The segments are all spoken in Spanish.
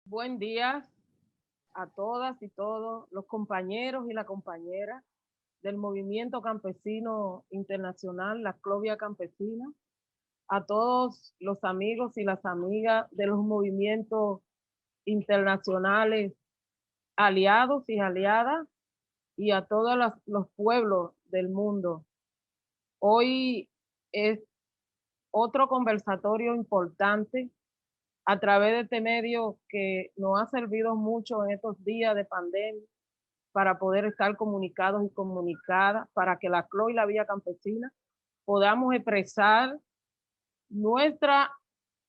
Buen día a todas y todos los compañeros y la compañera del Movimiento Campesino Internacional, la Clovia Campesina, a todos los amigos y las amigas de los movimientos internacionales aliados y aliadas y a todos los pueblos del mundo. Hoy es otro conversatorio importante a través de este medio que nos ha servido mucho en estos días de pandemia para poder estar comunicados y comunicadas, para que la CLO y la Vía Campesina podamos expresar nuestra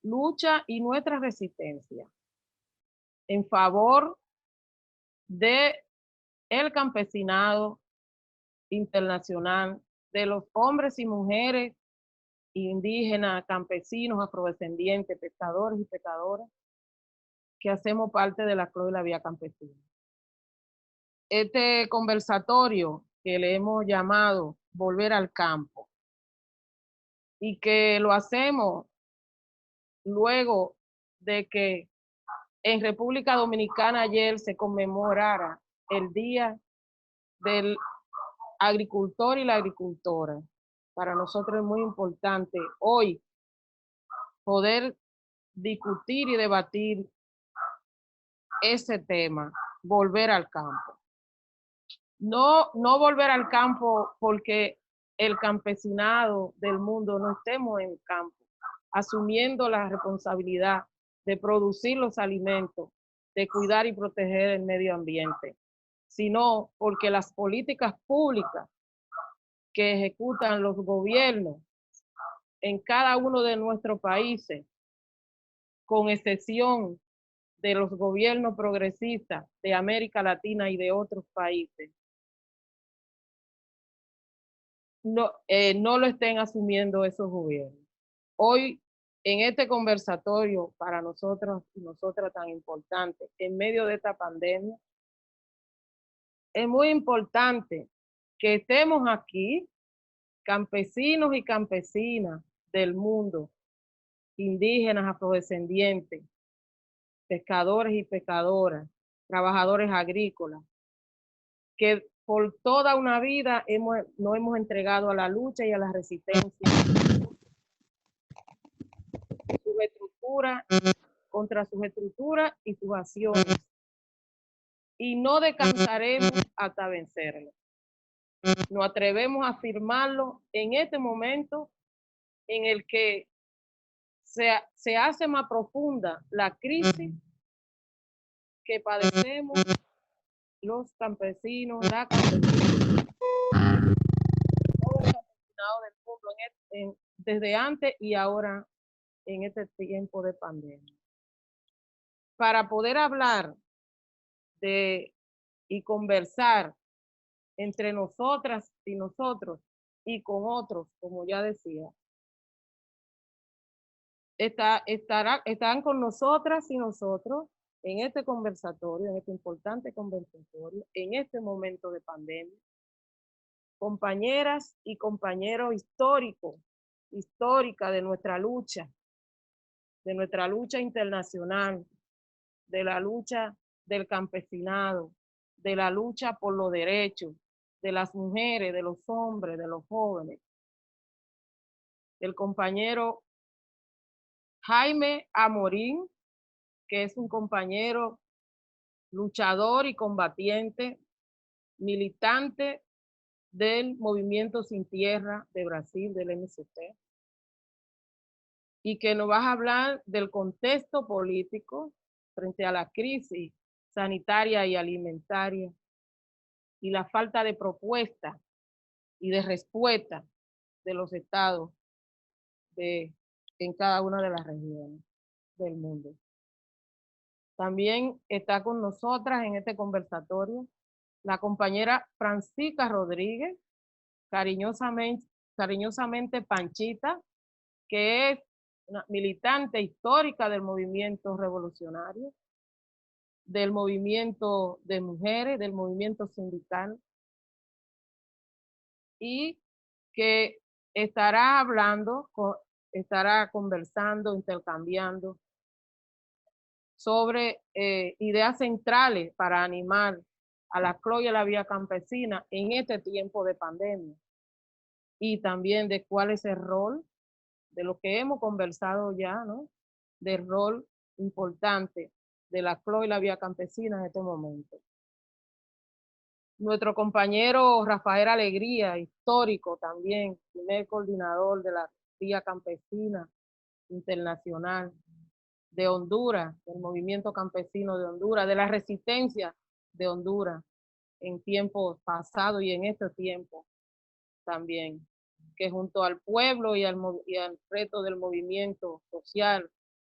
lucha y nuestra resistencia en favor de el campesinado internacional, de los hombres y mujeres indígenas, campesinos, afrodescendientes, pescadores y pescadoras que hacemos parte de la CLO y la Vía Campesina. Este conversatorio que le hemos llamado Volver al Campo y que lo hacemos luego de que en República Dominicana ayer se conmemorara el Día del Agricultor y la Agricultora. Para nosotros es muy importante hoy poder discutir y debatir ese tema, volver al campo. No volver al campo porque el campesinado del mundo no estemos en el campo, asumiendo la responsabilidad de producir los alimentos, de cuidar y proteger el medio ambiente, sino porque las políticas públicas que ejecutan los gobiernos en cada uno de nuestros países, con excepción de los gobiernos progresistas de América Latina y de otros países, no lo estén asumiendo esos gobiernos. Hoy, en este conversatorio para nosotros y nosotras tan importante, en medio de esta pandemia, es muy importante que estemos aquí, campesinos y campesinas del mundo, indígenas, afrodescendientes, pescadores y pescadoras, trabajadores agrícolas, que por toda una vida nos hemos entregado a la lucha y a la resistencia, su estructura, contra sus estructuras y sus acciones, y no descansaremos hasta vencerlo. Nos atrevemos a afirmarlo en este momento en el que se hace más profunda la crisis que padecemos los campesinos, la campesina, todo el campesinado del mundo desde antes y ahora en este tiempo de pandemia. Para poder hablar de y conversar entre nosotras y nosotros y con otros, como ya decía, estarán con nosotras y nosotros en este conversatorio, en este importante conversatorio, en este momento de pandemia, compañeras y compañeros histórica de nuestra lucha internacional, de la lucha del campesinado, de la lucha por los derechos de las mujeres, de los hombres, de los jóvenes. El compañero Jaime Amorín, que es un compañero luchador y combatiente, militante del Movimiento Sin Tierra de Brasil, del MST, y que nos va a hablar del contexto político frente a la crisis sanitaria y alimentaria y la falta de propuesta y de respuesta de los estados en cada una de las regiones del mundo. También está con nosotras en este conversatorio la compañera Francisca Rodríguez, cariñosamente Panchita, que es una militante histórica del movimiento revolucionario, del movimiento de mujeres, del movimiento sindical, y que estará hablando, estará conversando, intercambiando sobre ideas centrales para animar a la CLO y a la vía campesina en este tiempo de pandemia, y también de cuál es el rol, de lo que hemos conversado ya, ¿no? Del rol importante de la CLO y la vía campesina en este momento. Nuestro compañero Rafael Alegría, histórico también, primer coordinador de la vía campesina internacional de Honduras, del movimiento campesino de Honduras, de la resistencia de Honduras en tiempos pasados y en este tiempo también, que junto al pueblo y al resto del movimiento social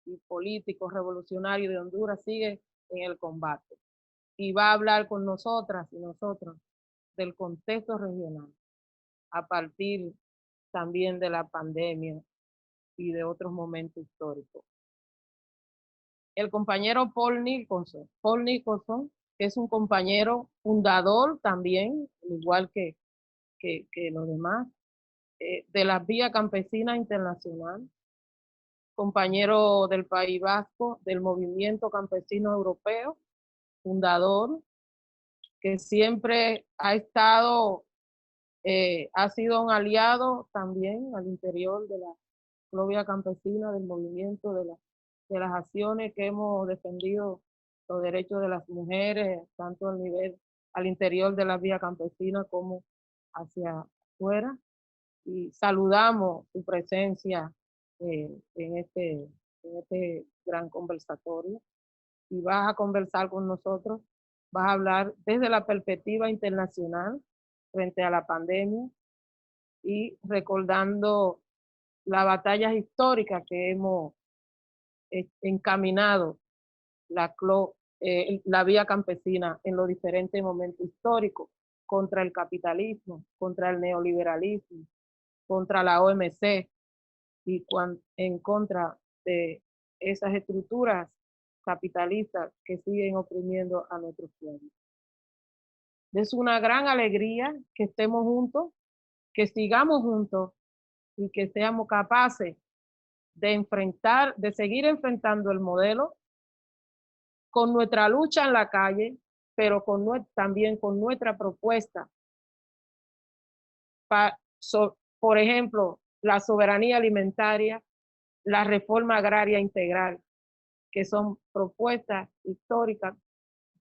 y político revolucionario de Honduras sigue en el combate. Y va a hablar con nosotras y nosotros del contexto regional a partir también de la pandemia y de otros momentos históricos. El compañero Paul Nicholson, que es un compañero fundador también, igual que los demás, de la Vía Campesina Internacional, compañero del País Vasco, del Movimiento Campesino Europeo, fundador, que siempre ha estado, ha sido un aliado también al interior de la Vía Campesina, del movimiento, de las acciones que hemos defendido los derechos de las mujeres, tanto al interior de la Vía Campesina como hacia afuera. Y saludamos tu presencia en este gran conversatorio, y vas a conversar con nosotros, vas a hablar desde la perspectiva internacional frente a la pandemia y recordando las batallas históricas que hemos encaminado la vía campesina en los diferentes momentos históricos, contra el capitalismo, contra el neoliberalismo, contra la OMC y en contra de esas estructuras capitalistas que siguen oprimiendo a nuestros pueblos. Es una gran alegría que estemos juntos, que sigamos juntos y que seamos capaces de seguir enfrentando el modelo con nuestra lucha en la calle, pero también con nuestra propuesta. Por ejemplo, la soberanía alimentaria, la reforma agraria integral, que son propuestas históricas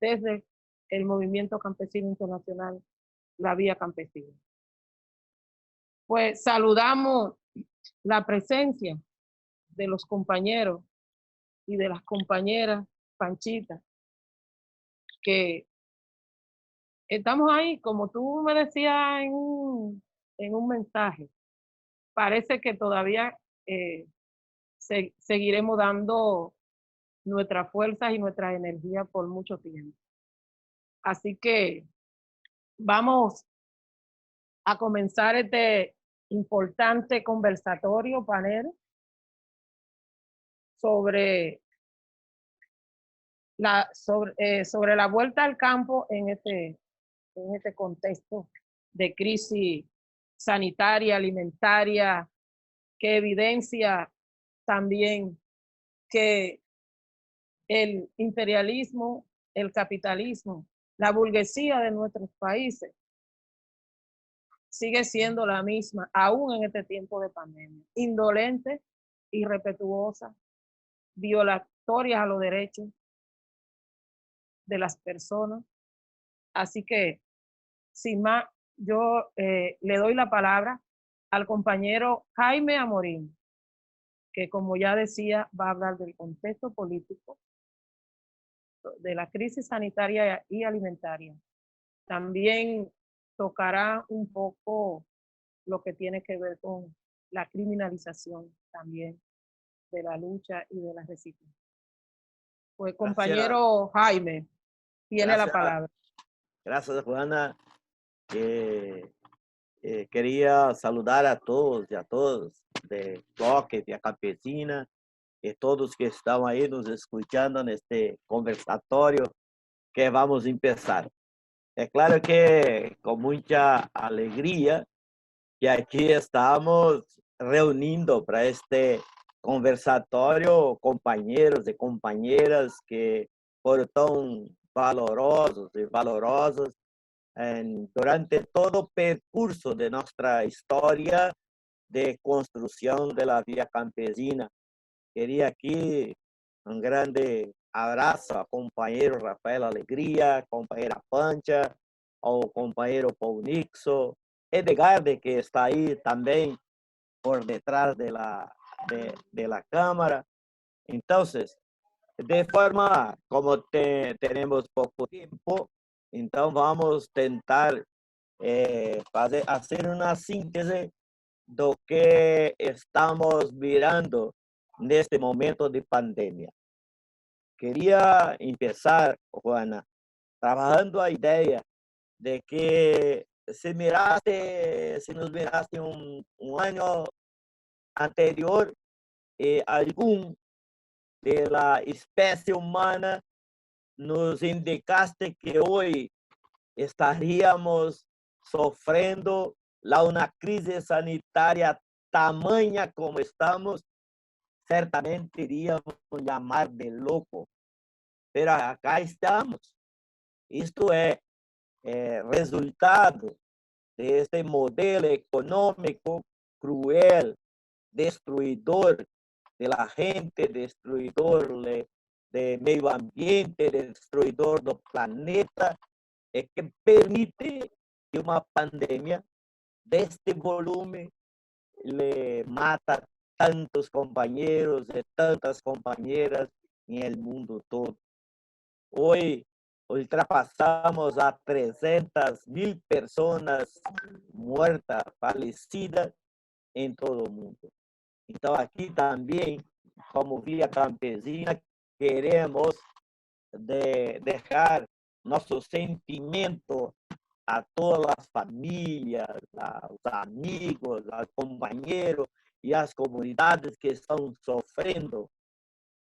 desde el movimiento campesino internacional, la vía campesina. Pues saludamos la presencia de los compañeros y de las compañeras Panchita, que estamos ahí, como tú me decías en un mensaje, parece que todavía seguiremos dando nuestras fuerzas y nuestra energía por mucho tiempo. Así que vamos a comenzar este importante conversatorio, panel, sobre la vuelta al campo en este contexto de crisis sanitaria, alimentaria, que evidencia también que el imperialismo, el capitalismo, la burguesía de nuestros países sigue siendo la misma, aún en este tiempo de pandemia, indolente, irrespetuosa, violatoria a los derechos de las personas. Así que, sin más, yo le doy la palabra al compañero Jaime Amorín, que, como ya decía, va a hablar del contexto político, de la crisis sanitaria y alimentaria. También tocará un poco lo que tiene que ver con la criminalización también de la lucha y de la resistencia. Pues, compañero Jaime, tiene la palabra. Gracias, Juana. Quería saludar a todos y a todas de Bloque, de Campesina, y todos que están ahí nos escuchando en este conversatorio que vamos a empezar. Es claro que con mucha alegría que aquí estamos reuniendo para este conversatório, companheiros e companheiras que foram tão valorosos e valorosas durante todo o percurso de nossa história de construção da Via Campesina. Queria aqui um grande abraço ao companheiro Rafael Alegria, companheira Pancha, ao companheiro Paul Nixon, Edgarde, que está aí também por detrás de la cámara. Entonces, de forma como tenemos poco tiempo, então vamos tentar hacer una síntese do que estamos mirando neste momento de pandemia. Queria empezar, Juana, trabajando a ideia de que se nos miraste un año anterior, algum de la espécie humana, nos indicaste que hoje estaríamos sofrendo uma crise sanitária tamanha como estamos, certamente iríamos chamar de louco. Pero acá estamos. Isto é resultado deste modelo econômico cruel, destruidor de la gente, destruidor de meio ambiente, destruidor do planeta, que permite que uma pandemia deste volume le mata tantos companheiros e tantas companheiras em mundo todo. Hoje ultrapassamos a 300.000 pessoas muertas, falecidas em todo o mundo. Então, aqui também, como Via Campesina, queremos deixar nosso sentimento a todas as famílias, aos amigos, aos companheiros e às comunidades que estão sofrendo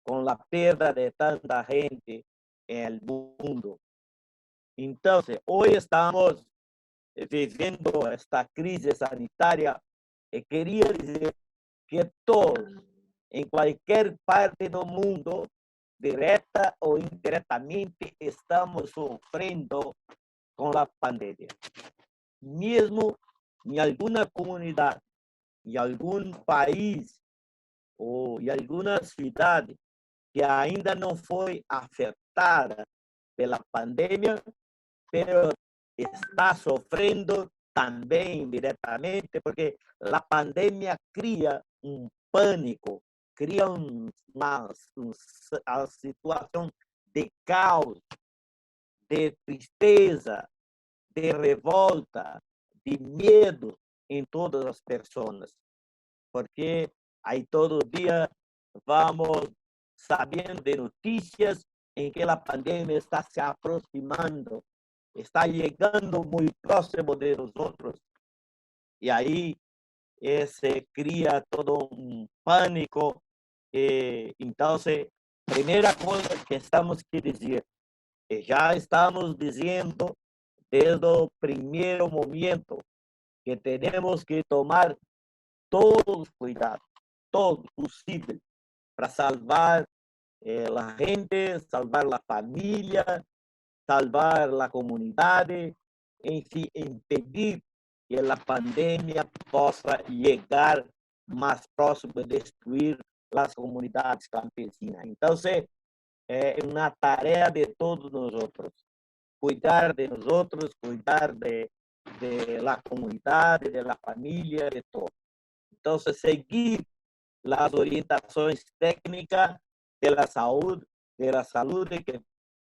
com a perda de tanta gente no mundo. Então, hoje estamos vivendo esta crise sanitária e queria dizer que todos, em qualquer parte do mundo, direta ou indiretamente, estamos sofrendo com a pandemia. Mesmo em alguma comunidade, em algum país ou em alguma cidade que ainda não foi afetada pela pandemia, pero está sofrendo também diretamente, porque a pandemia cria pânico, cria uma situação de caos, de tristeza, de revolta, de medo em todas as pessoas. Porque aí todo dia vamos sabendo de notícias em que a pandemia está se aproximando, está chegando muito próximo de nós outros. E aí se cria todo um pânico. Então, primeira coisa que estamos que dizer, já estamos dizendo desde o primeiro momento que temos que tomar todos os cuidados, todo possível, para salvar a gente, salvar a família, salvar a comunidade, enfim, impedir que a pandemia possa chegar mais próximo de destruir as comunidades campesinas. Então, é uma tarefa de todos nós outros, cuidar de nós outros, cuidar de la comunidade, de la família, de todo. Então, seguir as orientações técnicas da saúde que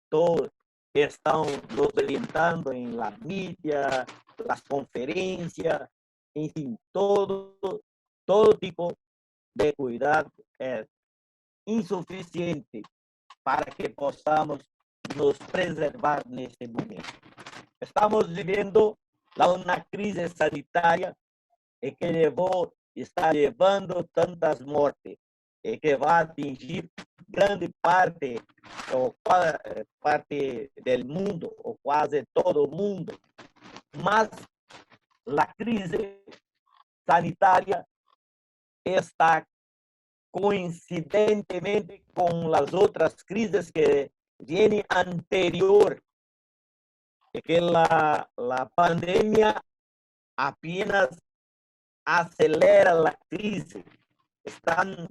todos estão nos orientando em la mídia, as conferências, enfim, todo tipo de cuidado é insuficiente para que possamos nos preservar neste momento. Estamos vivendo uma crise sanitária que está levando tantas mortes e que vai atingir grande parte ou parte do mundo, ou quase todo o mundo. Mas a crise sanitária está coincidentemente con las otras crisis que vienen anterior, es que la pandemia apenas acelera la crisis, están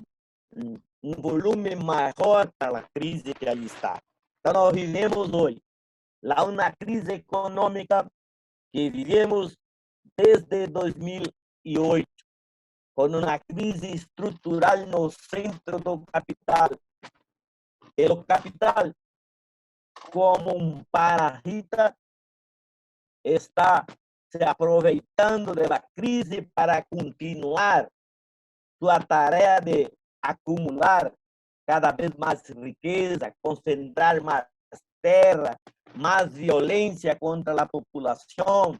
un volumen maior para a crise que ali está. Então, nós vivemos hoje lá uma crise econômica que vivemos desde 2008, com uma crise estrutural no centro do capital. E o capital, como um parasita, está se aproveitando da crise para continuar sua tarefa de acumular cada vez mais riqueza, concentrar mais terra, mais violência contra a população,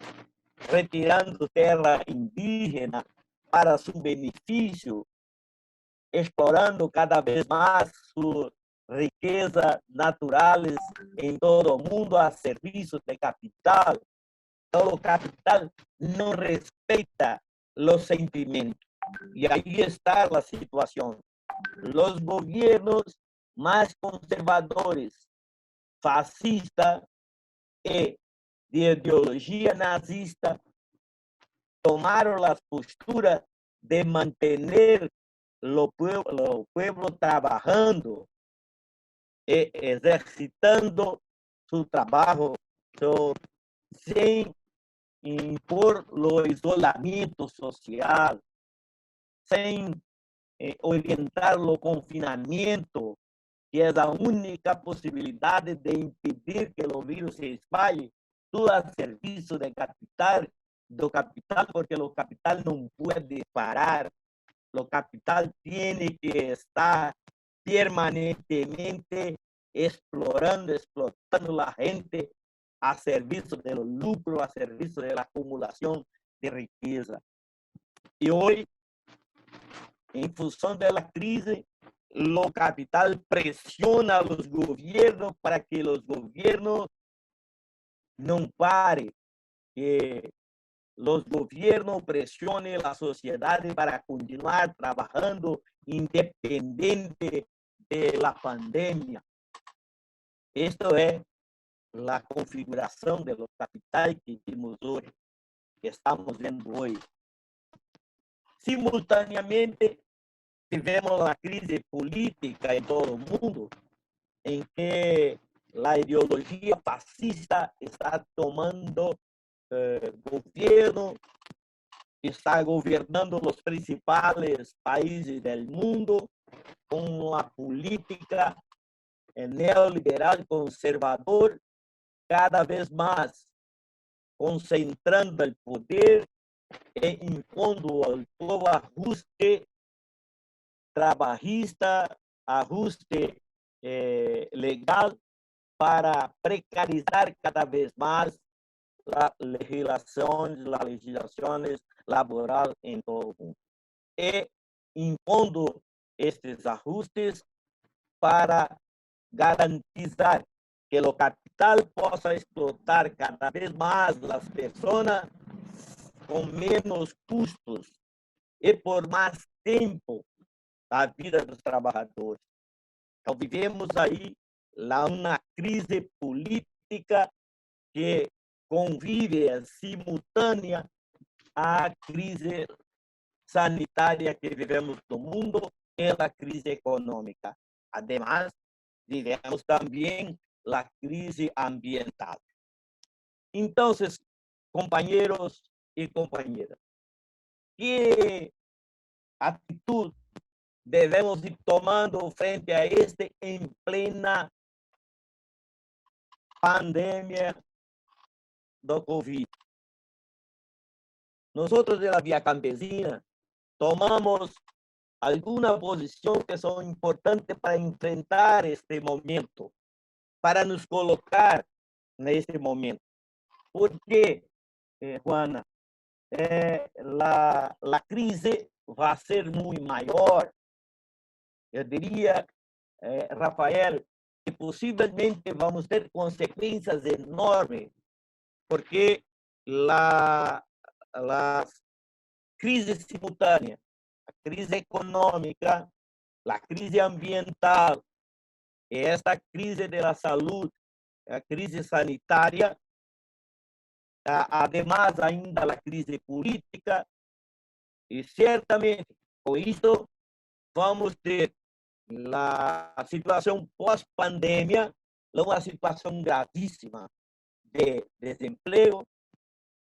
retirando terra indígena para seu benefício, explorando cada vez mais suas riquezas naturais em todo o mundo a serviço de capital. Então, o capital não respeita os sentimentos. Y ahí está la situación. Los gobiernos más conservadores, fascistas y de ideología nazista tomaron las posturas de mantener lo pueblo trabajando y ejercitando su trabajo sin impor lo isolamiento social, sem orientar o confinamento, que é a única possibilidade de impedir que o vírus se espalhe, tudo a serviço do capital, porque o capital não pode parar. O capital tem que estar permanentemente explotando a gente a serviço do lucro, a serviço da acumulação de riqueza. E hoje, em função da crise, o capital pressiona os governos para que os governos não parem, que os governos pressionem a sociedade para continuar trabalhando independente da pandemia. Isto é a configuração do capital que temos hoje, que estamos vendo hoje. Simultaneamente, tivemos a crise política em todo o mundo, em que a ideologia fascista está tomando governo, está governando os principais países do mundo com uma política neoliberal conservador, cada vez mais concentrando o poder e impondo ao povo ajuste trabalhista, ajuste legal para precarizar cada vez mais as legislações laborais em todo o mundo. E impondo estes ajustes para garantizar que o capital possa explotar cada vez mais as pessoas com menos custos e por mais tempo a vida dos trabalhadores. Então, vivemos aí uma crise política que convive simultânea à crise sanitária que vivemos no mundo e a crise econômica. Además, vivemos também a crise ambiental. Então, companheiros e companheiras, que atitude devemos ir tomando frente a este em plena pandemia do Covid? Nós, da Via Campesina, tomamos alguma posição que são importantes para enfrentar este momento, para nos colocar neste momento. Porque, Juana, a crise vai ser muito maior. Eu diria, Rafael, que possivelmente vamos ter consequências enormes, porque a crise simultânea, a crise econômica la crisis ambiental, esta crisis de la salud, la crisis sanitaria, además ainda la crisis política, e certamente com isso vamos ter a situação pós-pandemia, uma situação gravíssima de desemprego,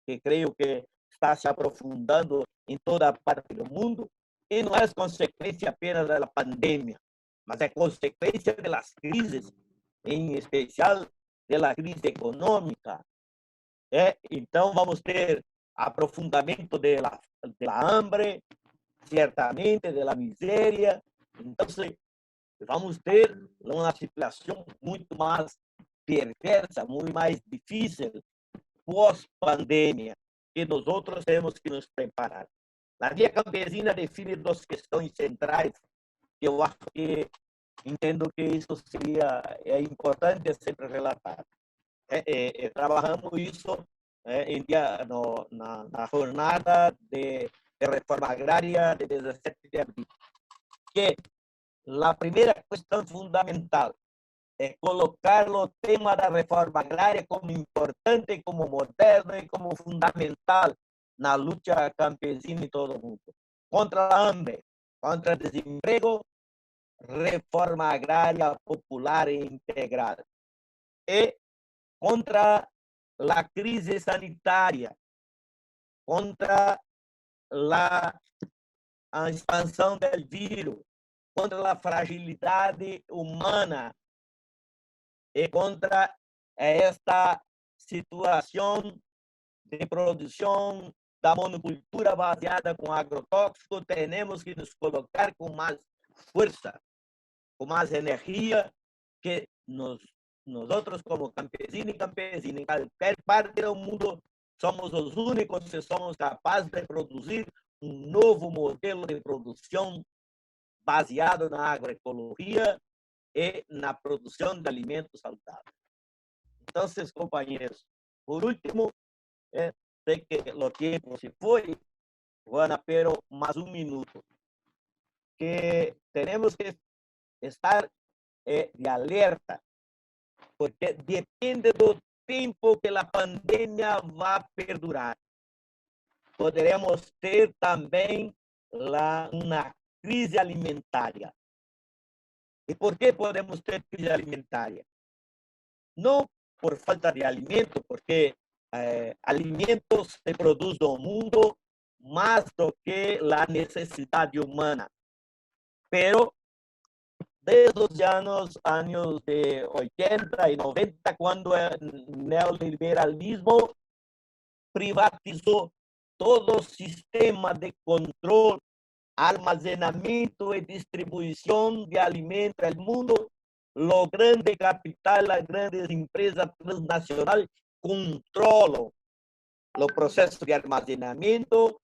que creio que está se aprofundando em toda parte do mundo, e não é consequência apenas da pandemia, mas é consequência das crises, em especial da crise econômica. Então, vamos ter aprofundamento da hambre, certamente, da miséria. Então, vamos ter uma situação muito mais perversa, muito mais difícil pós-pandemia, que nós outros temos que nos preparar. A Via Campesina define duas questões centrais que eu acho que entendo que isso seria importante sempre relatar. Trabalhamos isso na jornada de reforma agrária de 17 de abril, que a primeira questão fundamental é colocar o tema da reforma agrária como importante, como moderno e como fundamental na luta campesina em todo o mundo. Contra a hambre, contra o desemprego, reforma agrária popular e integral. E contra a crise sanitária, contra a expansão do vírus, contra a fragilidade humana e contra esta situação de produção da monocultura baseada com agrotóxico, temos que nos colocar com mais força, com mais energia, que nós outros como campesinos e campesinas, em qualquer parte do mundo, somos os únicos que somos capazes de produzir um novo modelo de produção baseado na agroecologia e na produção de alimentos saudáveis. Então, companheiros, por último, sei que o tempo se foi, Juana, pero mais um minuto, que temos que estar de alerta, porque depende do tempo que a pandemia vai perdurar. Poderemos ter também uma crise alimentária. E por que podemos ter crise alimentária? Não por falta de alimento, porque alimentos se produzem no mundo mais do que a necessidade humana. Pero desde os anos de 80 e 90, quando o neoliberalismo privatizou todo o sistema de controle, armazenamento e distribuição de alimentos no mundo, o grande capital, as grandes empresas transnacionais controlam o processo de armazenamento,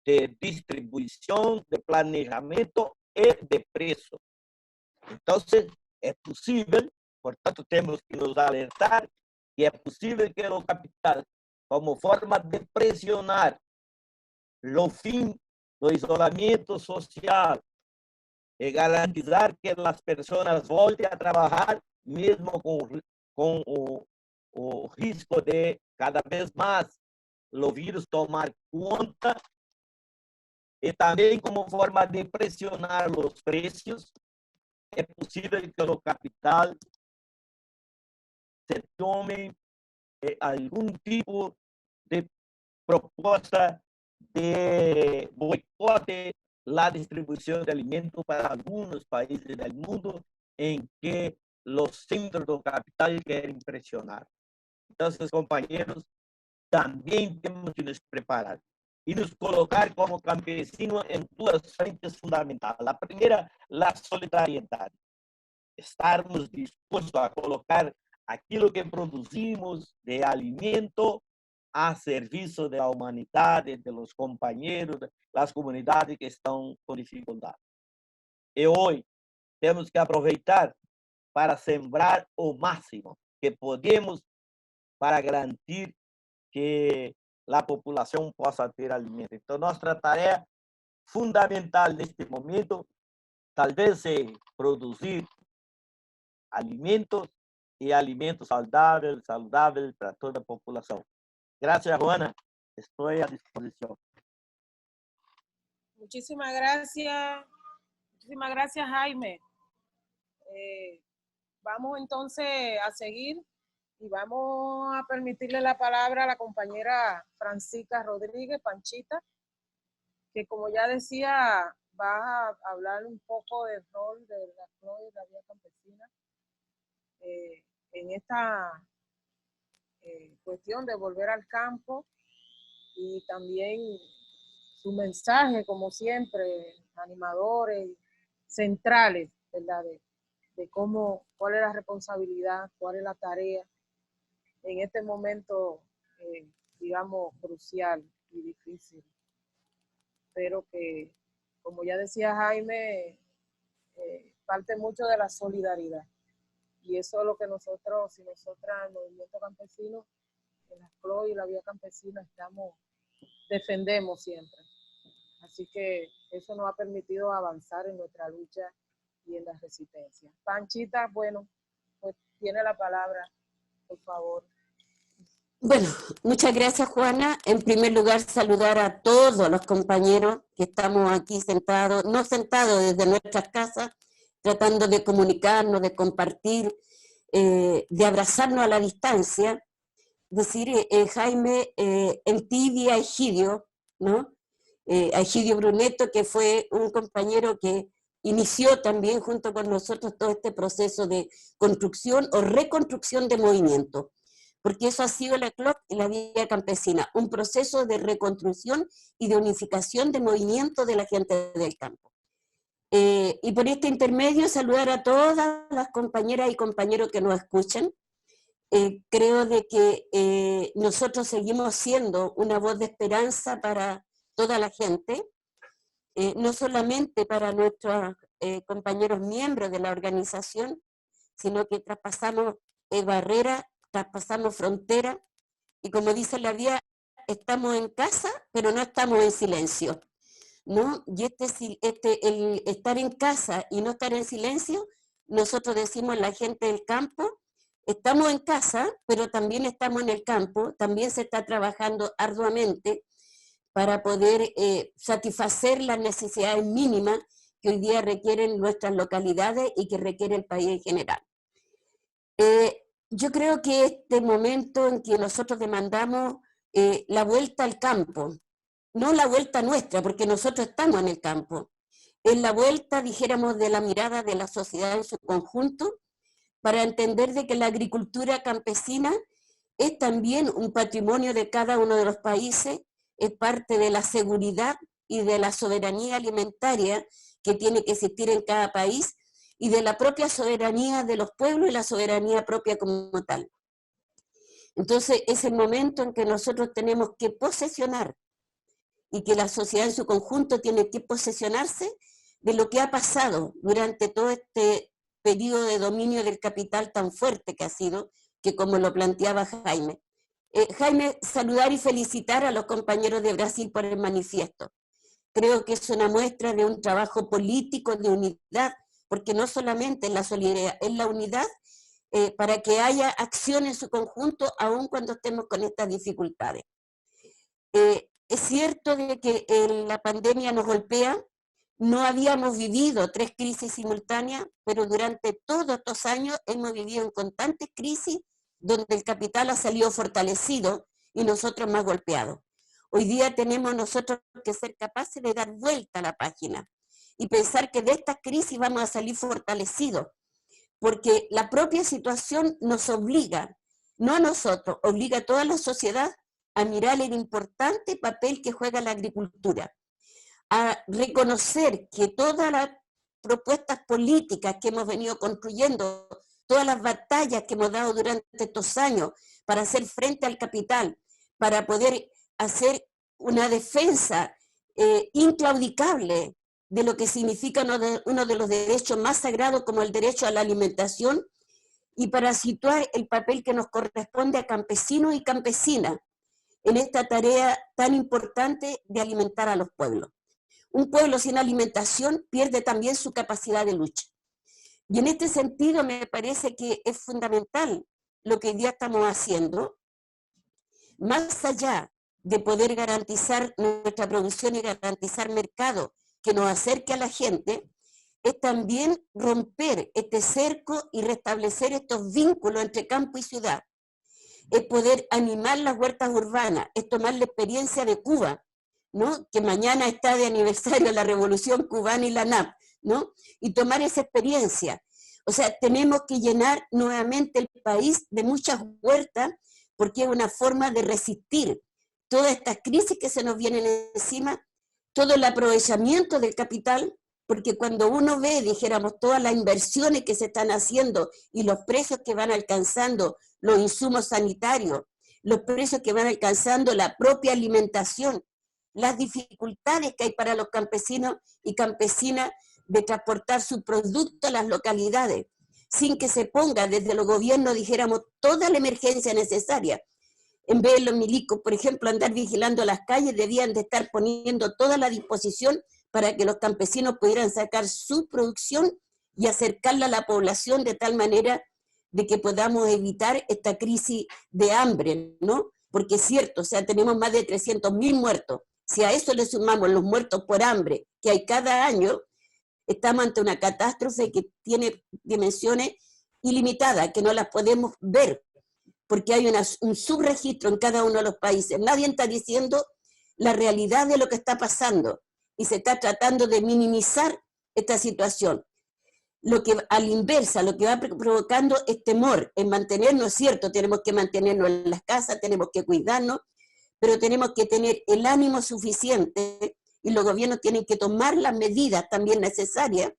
de distribuição, de planejamento e de preço. Então, é possível, portanto, temos que nos alertar que é possível que o capital, como forma de pressionar o fim do isolamento social e garantizar que as pessoas voltem a trabalhar, mesmo com o risco de cada vez mais o vírus tomar conta, e também como forma de pressionar os preços, é possível que o capital se tome algum tipo de proposta de boicote la distribuição de alimentos para alguns países do mundo em que os centros do capital querem pressionar. Então, companheiros, também temos que nos preparar e nos colocar como campesinos em duas frentes fundamentais. A primeira, a solidariedade. Estarmos dispostos a colocar aquilo que produzimos de alimento a serviço da humanidade, dos companheiros, das comunidades que estão com dificuldade. E hoje temos que aproveitar para sembrar o máximo que podemos para garantir que a população possa ter alimento. Então, nossa tarefa fundamental neste momento tal vez producir alimentos y alimentos saludables para toda la población. Gracias, Juana. Estoy a disposición. Muchísimas gracias. Muchísimas gracias, Jaime. Vamos entonces a seguir y vamos a permitirle la palabra a la compañera Francisca Rodríguez, Panchita, que como ya decía, va a hablar un poco del rol de la CLOE y la vía campesina en esta cuestión de volver al campo, y también su mensaje, como siempre, animadores, centrales, ¿verdad? De cómo, cuál es la responsabilidad, cuál es la tarea en este momento, digamos, crucial y difícil. Pero que, como ya decía Jaime, parte mucho de la solidaridad. Y eso es lo que nosotros y nosotras, el movimiento campesino, en la CLOE y la vía campesina, defendemos siempre. Así que eso nos ha permitido avanzar en nuestra lucha y en la resistencia. Panchita, bueno, pues tiene la palabra, por favor. Bueno, muchas gracias, Juana. En primer lugar, saludar a todos los compañeros que estamos aquí sentados, no sentados desde nuestras casas, tratando de comunicarnos, de compartir, de abrazarnos a la distancia. Decir, Jaime, en ti vi a Egidio, ¿no? A Egidio Brunetto, que fue un compañero que inició también junto con nosotros todo este proceso de construcción o reconstrucción de movimiento, porque eso ha sido la CLOC y la vía campesina, un proceso de reconstrucción y de unificación de movimiento de la gente del campo. Y por este intermedio saludar a todas las compañeras y compañeros que nos escuchan. Creo de que nosotros seguimos siendo una voz de esperanza para toda la gente, no solamente para nuestros compañeros miembros de la organización, sino que traspasamos barreras, traspasamos fronteras, y como dice la vía, estamos en casa, pero no estamos en silencio, ¿no? Y el estar en casa y no estar en silencio, nosotros decimos la gente del campo, estamos en casa, pero también estamos en el campo, también se está trabajando arduamente para poder satisfacer las necesidades mínimas que hoy día requieren nuestras localidades y que requiere el país en general. Yo creo que este momento en que nosotros demandamos la vuelta al campo, no la vuelta nuestra, porque nosotros estamos en el campo, es la vuelta, dijéramos, de la mirada de la sociedad en su conjunto, para entender de que la agricultura campesina es también un patrimonio de cada uno de los países, es parte de la seguridad y de la soberanía alimentaria que tiene que existir en cada país, y de la propia soberanía de los pueblos y la soberanía propia como tal. Entonces es el momento en que nosotros tenemos que posesionar, y que la sociedad en su conjunto tiene que posesionarse de lo que ha pasado durante todo este periodo de dominio del capital tan fuerte que ha sido, que como lo planteaba Jaime. Jaime, saludar y felicitar a los compañeros de Brasil por el manifiesto. Creo que es una muestra de un trabajo político de unidad, porque no solamente es la solidaridad, es la unidad para que haya acción en su conjunto, aun cuando estemos con estas dificultades. Es cierto de que la pandemia nos golpea, no habíamos vivido 3 crisis simultáneas, pero durante todos estos años hemos vivido en constantes crisis donde el capital ha salido fortalecido y nosotros más golpeados. Hoy día tenemos nosotros que ser capaces de dar vuelta a la página y pensar que de esta crisis vamos a salir fortalecidos, porque la propia situación nos obliga, no a nosotros, obliga a toda la sociedad a mirar el importante papel que juega la agricultura, a reconocer que todas las propuestas políticas que hemos venido construyendo, todas las batallas que hemos dado durante estos años para hacer frente al capital, para poder hacer una defensa inclaudicable de lo que significa uno de los derechos más sagrados como el derecho a la alimentación, y para situar el papel que nos corresponde a campesinos y campesinas en esta tarea tan importante de alimentar a los pueblos. Un pueblo sin alimentación pierde también su capacidad de lucha. Y en este sentido me parece que es fundamental lo que hoy día estamos haciendo, más allá de poder garantizar nuestra producción y garantizar mercado que nos acerque a la gente, es también romper este cerco y restablecer estos vínculos entre campo y ciudad. Es poder animar las huertas urbanas, es tomar la experiencia de Cuba, ¿no? Que mañana está de aniversario la Revolución Cubana y la ANAP, ¿no? Y tomar esa experiencia. O sea, tenemos que llenar nuevamente el país de muchas huertas, porque es una forma de resistir todas estas crisis que se nos vienen encima, todo el aprovechamiento del capital, porque cuando uno ve, dijéramos, todas las inversiones que se están haciendo y los precios que van alcanzando los insumos sanitarios, los precios que van alcanzando la propia alimentación, las dificultades que hay para los campesinos y campesinas de transportar su producto a las localidades, sin que se ponga desde los gobiernos, dijéramos, toda la emergencia necesaria. En vez de los milicos, por ejemplo, andar vigilando las calles, debían de estar poniendo toda la disposición para que los campesinos pudieran sacar su producción y acercarla a la población de tal manera de que podamos evitar esta crisis de hambre, ¿no? Porque es cierto, o sea, tenemos más de 300.000 muertos. Si a eso le sumamos los muertos por hambre que hay cada año, estamos ante una catástrofe que tiene dimensiones ilimitadas, que no las podemos ver, porque hay un subregistro en cada uno de los países. Nadie está diciendo la realidad de lo que está pasando y se está tratando de minimizar esta situación. Lo que a la inversa, lo que va provocando es temor en mantenernos, es cierto, tenemos que mantenernos en las casas, tenemos que cuidarnos, pero tenemos que tener el ánimo suficiente y los gobiernos tienen que tomar las medidas también necesarias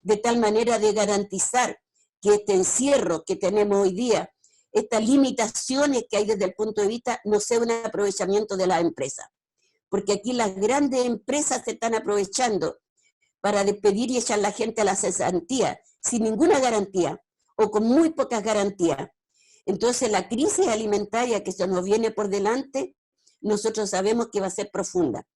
de tal manera de garantizar que este encierro que tenemos hoy día, estas limitaciones que hay desde el punto de vista, no sea un aprovechamiento de las empresas. Porque aquí las grandes empresas se están aprovechando para despedir y echar a la gente a la cesantía, sin ninguna garantía, o con muy pocas garantías. Entonces la crisis alimentaria que se nos viene por delante, nosotros sabemos que va a ser profunda.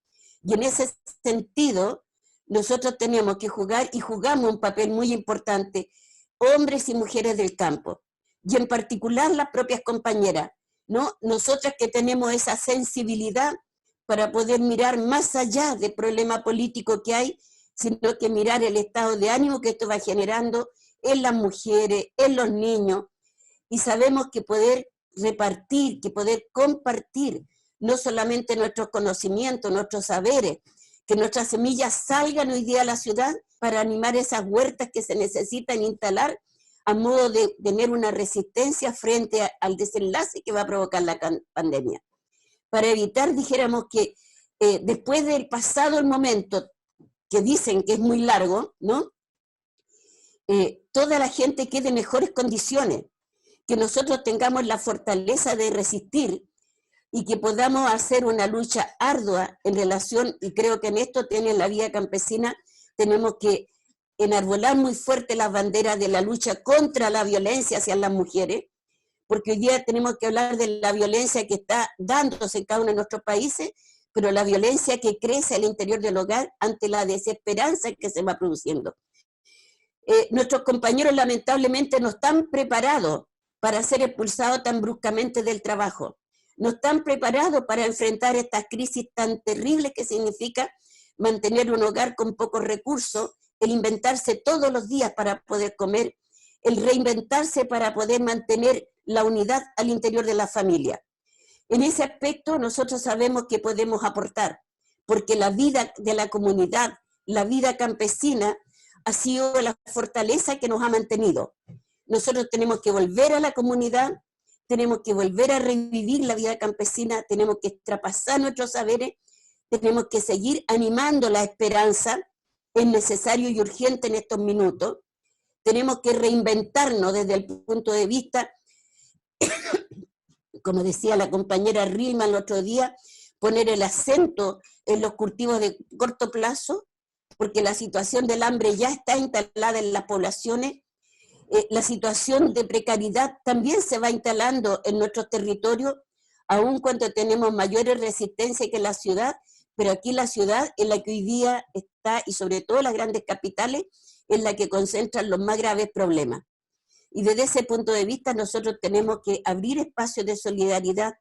Y en ese sentido, nosotros tenemos que jugar, y jugamos un papel muy importante, hombres y mujeres del campo, y en particular las propias compañeras, ¿no? Nosotras que tenemos esa sensibilidad para poder mirar más allá del problema político que hay, sino que mirar el estado de ánimo que esto va generando en las mujeres, en los niños, y sabemos que poder repartir, que poder compartir, no solamente nuestros conocimientos, nuestros saberes, que nuestras semillas salgan hoy día a la ciudad para animar esas huertas que se necesitan instalar a modo de tener una resistencia frente al desenlace que va a provocar la pandemia. Para evitar, dijéramos, que después del pasado el momento, que dicen que es muy largo, ¿no? Toda la gente quede en mejores condiciones, que nosotros tengamos la fortaleza de resistir y que podamos hacer una lucha ardua en relación, y creo que en esto tiene la vía campesina, tenemos que enarbolar muy fuerte las banderas de la lucha contra la violencia hacia las mujeres, porque hoy día tenemos que hablar de la violencia que está dándose en cada uno de nuestros países, pero la violencia que crece al interior del hogar ante la desesperanza que se va produciendo. Nuestros compañeros lamentablemente no están preparados para ser expulsados tan bruscamente del trabajo, no están preparados para enfrentar estas crisis tan terribles que significa mantener un hogar con pocos recursos, el inventarse todos los días para poder comer, el reinventarse para poder mantener la unidad al interior de la familia. En ese aspecto nosotros sabemos que podemos aportar, porque la vida de la comunidad, la vida campesina, ha sido la fortaleza que nos ha mantenido. Nosotros tenemos que volver a la comunidad, tenemos que volver a revivir la vida campesina, tenemos que traspasar nuestros saberes, tenemos que seguir animando la esperanza, es necesario y urgente en estos minutos, tenemos que reinventarnos desde el punto de vista, como decía la compañera Rilma el otro día, poner el acento en los cultivos de corto plazo, porque la situación del hambre ya está instalada en las poblaciones, la situación de precariedad también se va instalando en nuestros territorios, aun cuando tenemos mayores resistencias que la ciudad, pero aquí la ciudad en la que hoy día está, y sobre todo las grandes capitales, en la que concentran los más graves problemas. Y desde ese punto de vista nosotros tenemos que abrir espacios de solidaridad,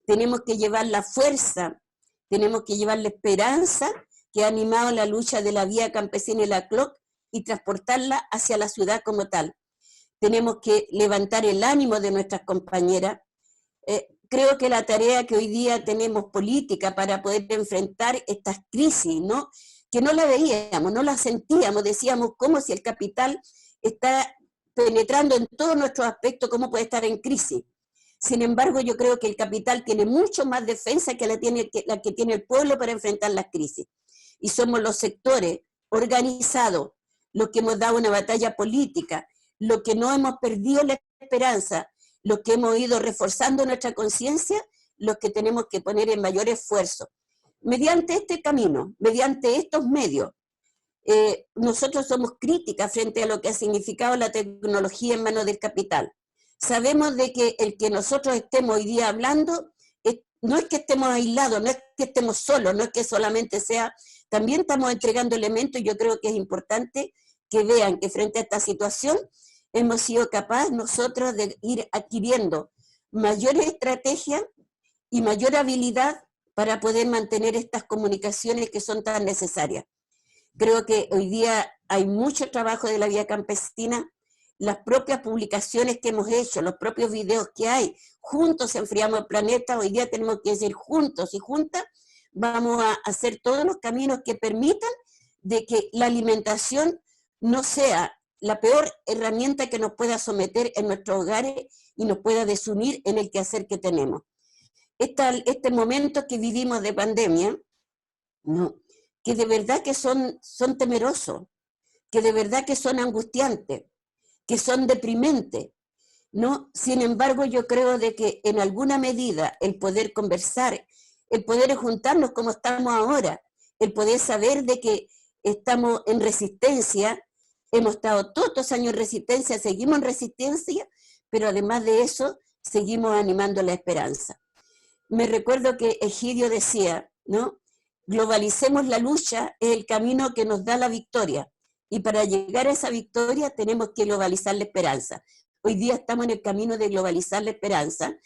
tenemos que llevar la fuerza, tenemos que llevar la esperanza que ha animado la lucha de la Vía Campesina y la CLOC y transportarla hacia la ciudad como tal. Tenemos que levantar el ánimo de nuestras compañeras. Creo que la tarea que hoy día tenemos política para poder enfrentar estas crisis, ¿no?, que no la veíamos, no la sentíamos, decíamos como si el capital está penetrando en todos nuestros aspectos, cómo puede estar en crisis. Sin embargo, yo creo que el capital tiene mucho más defensa que la que tiene el pueblo para enfrentar las crisis. Y somos los sectores organizados, los que hemos dado una batalla política, los que no hemos perdido la esperanza, los que hemos ido reforzando nuestra conciencia, los que tenemos que poner en mayor esfuerzo. Mediante este camino, mediante estos medios, nosotros somos críticas frente a lo que ha significado la tecnología en manos del capital. Sabemos de que el que nosotros estemos hoy día hablando, no es que estemos aislados, no es que estemos solos, no es que solamente sea, también estamos entregando elementos, y yo creo que es importante que vean que frente a esta situación hemos sido capaces nosotros de ir adquiriendo mayor estrategia y mayor habilidad para poder mantener estas comunicaciones que son tan necesarias. Creo que hoy día hay mucho trabajo de la Vía Campesina, las propias publicaciones que hemos hecho, los propios videos que hay, juntos enfriamos el planeta, hoy día tenemos que decir juntos y juntas, vamos a hacer todos los caminos que permitan de que la alimentación no sea la peor herramienta que nos pueda someter en nuestros hogares y nos pueda desunir en el quehacer que tenemos. Este momento que vivimos de pandemia, no, que de verdad que son temerosos, que de verdad que son angustiantes, que son deprimentes, ¿no? Sin embargo, yo creo de que en alguna medida el poder conversar, el poder juntarnos como estamos ahora, el poder saber de que estamos en resistencia, hemos estado todos estos años en resistencia, seguimos en resistencia, pero además de eso, seguimos animando la esperanza. Me recuerdo que Egidio decía, ¿no?, globalicemos la lucha, es el camino que nos da la victoria, y para llegar a esa victoria tenemos que globalizar la esperanza. Hoy día estamos en el camino de globalizar la esperanza,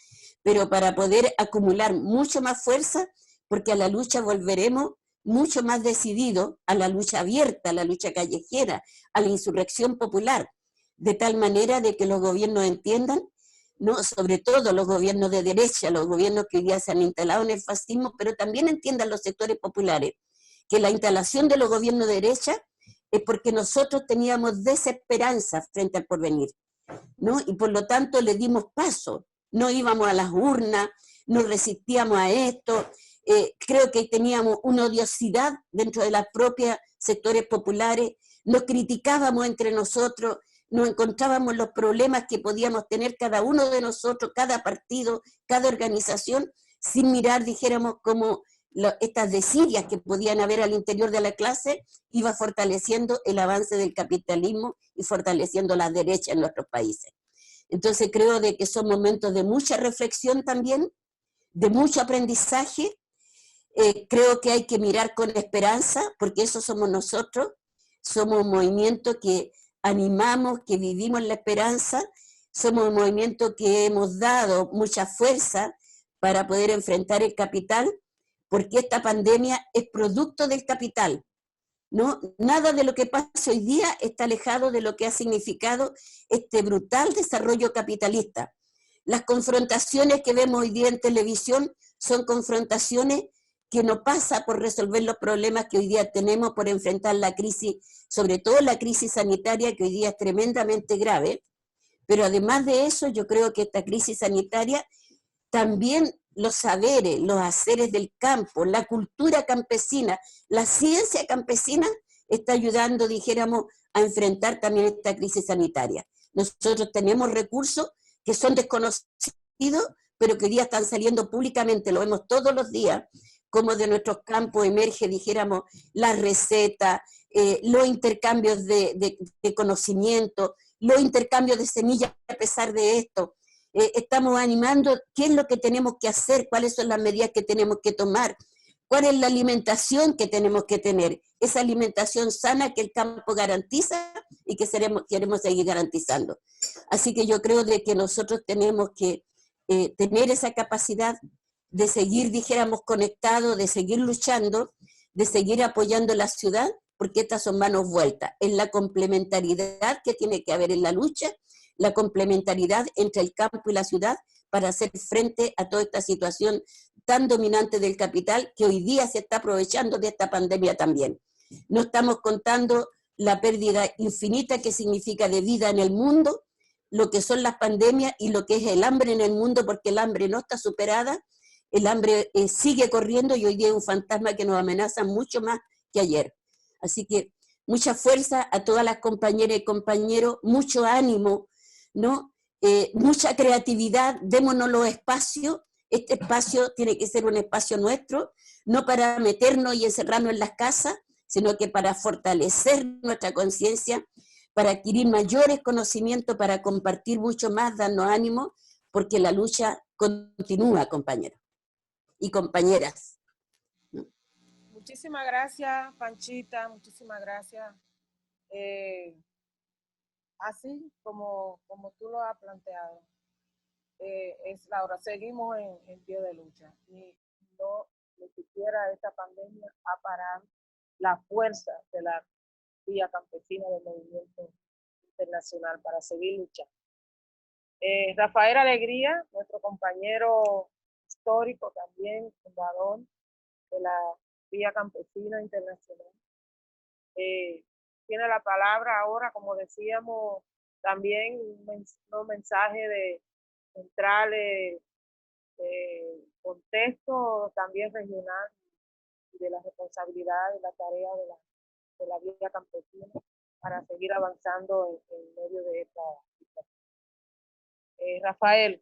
pero para poder acumular mucho más fuerza, porque a la lucha volveremos mucho más decididos, a la lucha abierta, a la lucha callejera, a la insurrección popular, de tal manera de que los gobiernos entiendan, ¿no?, sobre todo los gobiernos de derecha, los gobiernos que hoy día se han instalado en el fascismo, pero también entiendan los sectores populares, que la instalación de los gobiernos de derecha es porque nosotros teníamos desesperanza frente al porvenir, ¿no? Y por lo tanto le dimos paso, no íbamos a las urnas, nos resistíamos a esto, creo que teníamos una odiosidad dentro de las propias sectores populares, nos criticábamos entre nosotros, nos encontrábamos los problemas que podíamos tener cada uno de nosotros, cada partido, cada organización, sin mirar, dijéramos, como estas desidias que podían haber al interior de la clase, iba fortaleciendo el avance del capitalismo y fortaleciendo la derecha en nuestros países. Entonces creo de que son momentos de mucha reflexión también, de mucho aprendizaje. Creo que hay que mirar con esperanza, porque eso somos nosotros, somos un movimiento que animamos, que vivimos la esperanza, somos un movimiento que hemos dado mucha fuerza para poder enfrentar el capital, porque esta pandemia es producto del capital, ¿no? Nada de lo que pasa hoy día está alejado de lo que ha significado este brutal desarrollo capitalista. Las confrontaciones que vemos hoy día en televisión son confrontaciones que no pasa por resolver los problemas que hoy día tenemos, por enfrentar la crisis, sobre todo la crisis sanitaria, que hoy día es tremendamente grave, pero además de eso yo creo que esta crisis sanitaria también los saberes, los haceres del campo, la cultura campesina, la ciencia campesina está ayudando, dijéramos, a enfrentar también esta crisis sanitaria. Nosotros tenemos recursos que son desconocidos, pero que hoy día están saliendo públicamente, lo vemos todos los días, como de nuestros campos emerge, dijéramos, la receta, los intercambios de conocimiento, los intercambios de semillas a pesar de esto. Estamos animando qué es lo que tenemos que hacer, cuáles son las medidas que tenemos que tomar, ¿Cuál es la alimentación que tenemos que tener? Esa alimentación sana que el campo garantiza y que queremos seguir garantizando. Así que yo creo de que nosotros tenemos que tener esa capacidad de seguir, dijéramos, conectados, de seguir luchando, de seguir apoyando la ciudad, porque estas son manos vueltas. Es la complementariedad que tiene que haber en la lucha, la complementariedad entre el campo y la ciudad para hacer frente a toda esta situación tan dominante del capital que hoy día se está aprovechando de esta pandemia también. No estamos contando la pérdida infinita que significa de vida en el mundo, lo que son las pandemias y lo que es el hambre en el mundo, porque el hambre no está superada, el hambre sigue corriendo y hoy día es un fantasma que nos amenaza mucho más que ayer. Así que mucha fuerza a todas las compañeras y compañeros, mucho ánimo, ¿no? Mucha creatividad, démonos los espacios. Este espacio tiene que ser un espacio nuestro, no para meternos y encerrarnos en las casas, sino que para fortalecer nuestra conciencia, para adquirir mayores conocimientos, para compartir mucho más, darnos ánimo, porque la lucha continúa, compañeros y compañeras. Muchísimas gracias, Panchita, muchísimas gracias. Así como tú lo has planteado, es la hora. Seguimos en pie de lucha y no ni siquiera esta pandemia ha parado la fuerza de la vía campesina del movimiento internacional para seguir luchando. Rafael Alegría, nuestro compañero histórico también, fundador de la vía campesina internacional, tiene la palabra ahora, como decíamos, también un mensaje de centrales, contexto también regional, de la responsabilidad y la tarea de la vía campesina para seguir avanzando en medio de esta situación. Rafael.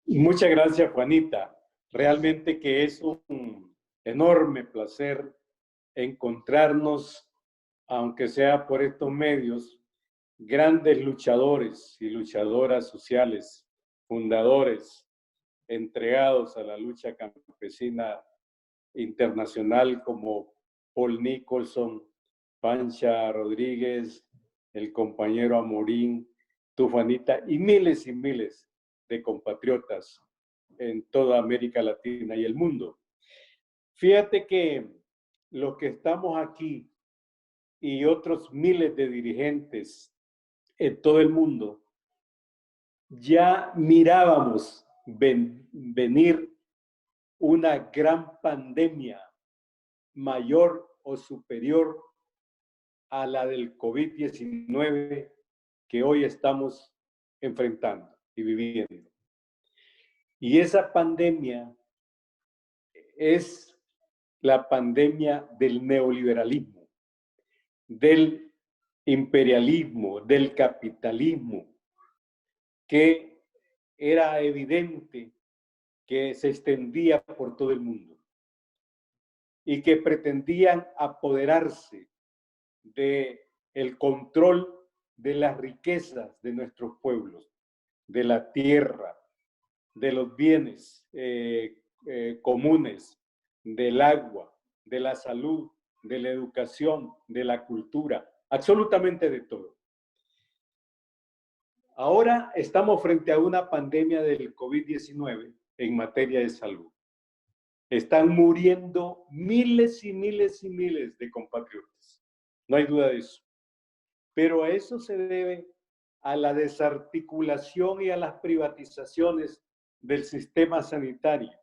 Muchas gracias, Juanita. Realmente que es un enorme placer encontrarnos, aunque sea por estos medios, grandes luchadores y luchadoras sociales, fundadores, entregados a la lucha campesina internacional como Paul Nicholson, Pancha Rodríguez, el compañero Amorín, tú, Juanita, y miles de compatriotas en toda América Latina y el mundo. Fíjate que los que estamos aquí y otros miles de dirigentes en todo el mundo, ya mirábamos venir una gran pandemia mayor o superior a la del COVID-19 que hoy estamos enfrentando y viviendo. Y esa pandemia es la pandemia del neoliberalismo, del imperialismo, del capitalismo, que era evidente que se extendía por todo el mundo y que pretendían apoderarse del control de las riquezas de nuestros pueblos, de la tierra, de los bienes comunes, del agua, de la salud, de la educación, de la cultura, absolutamente de todo. Ahora estamos frente a una pandemia del COVID-19 en materia de salud. Están muriendo miles y miles y miles de compatriotas. No hay duda de eso. Pero a eso se debe a la desarticulación y a las privatizaciones del sistema sanitario,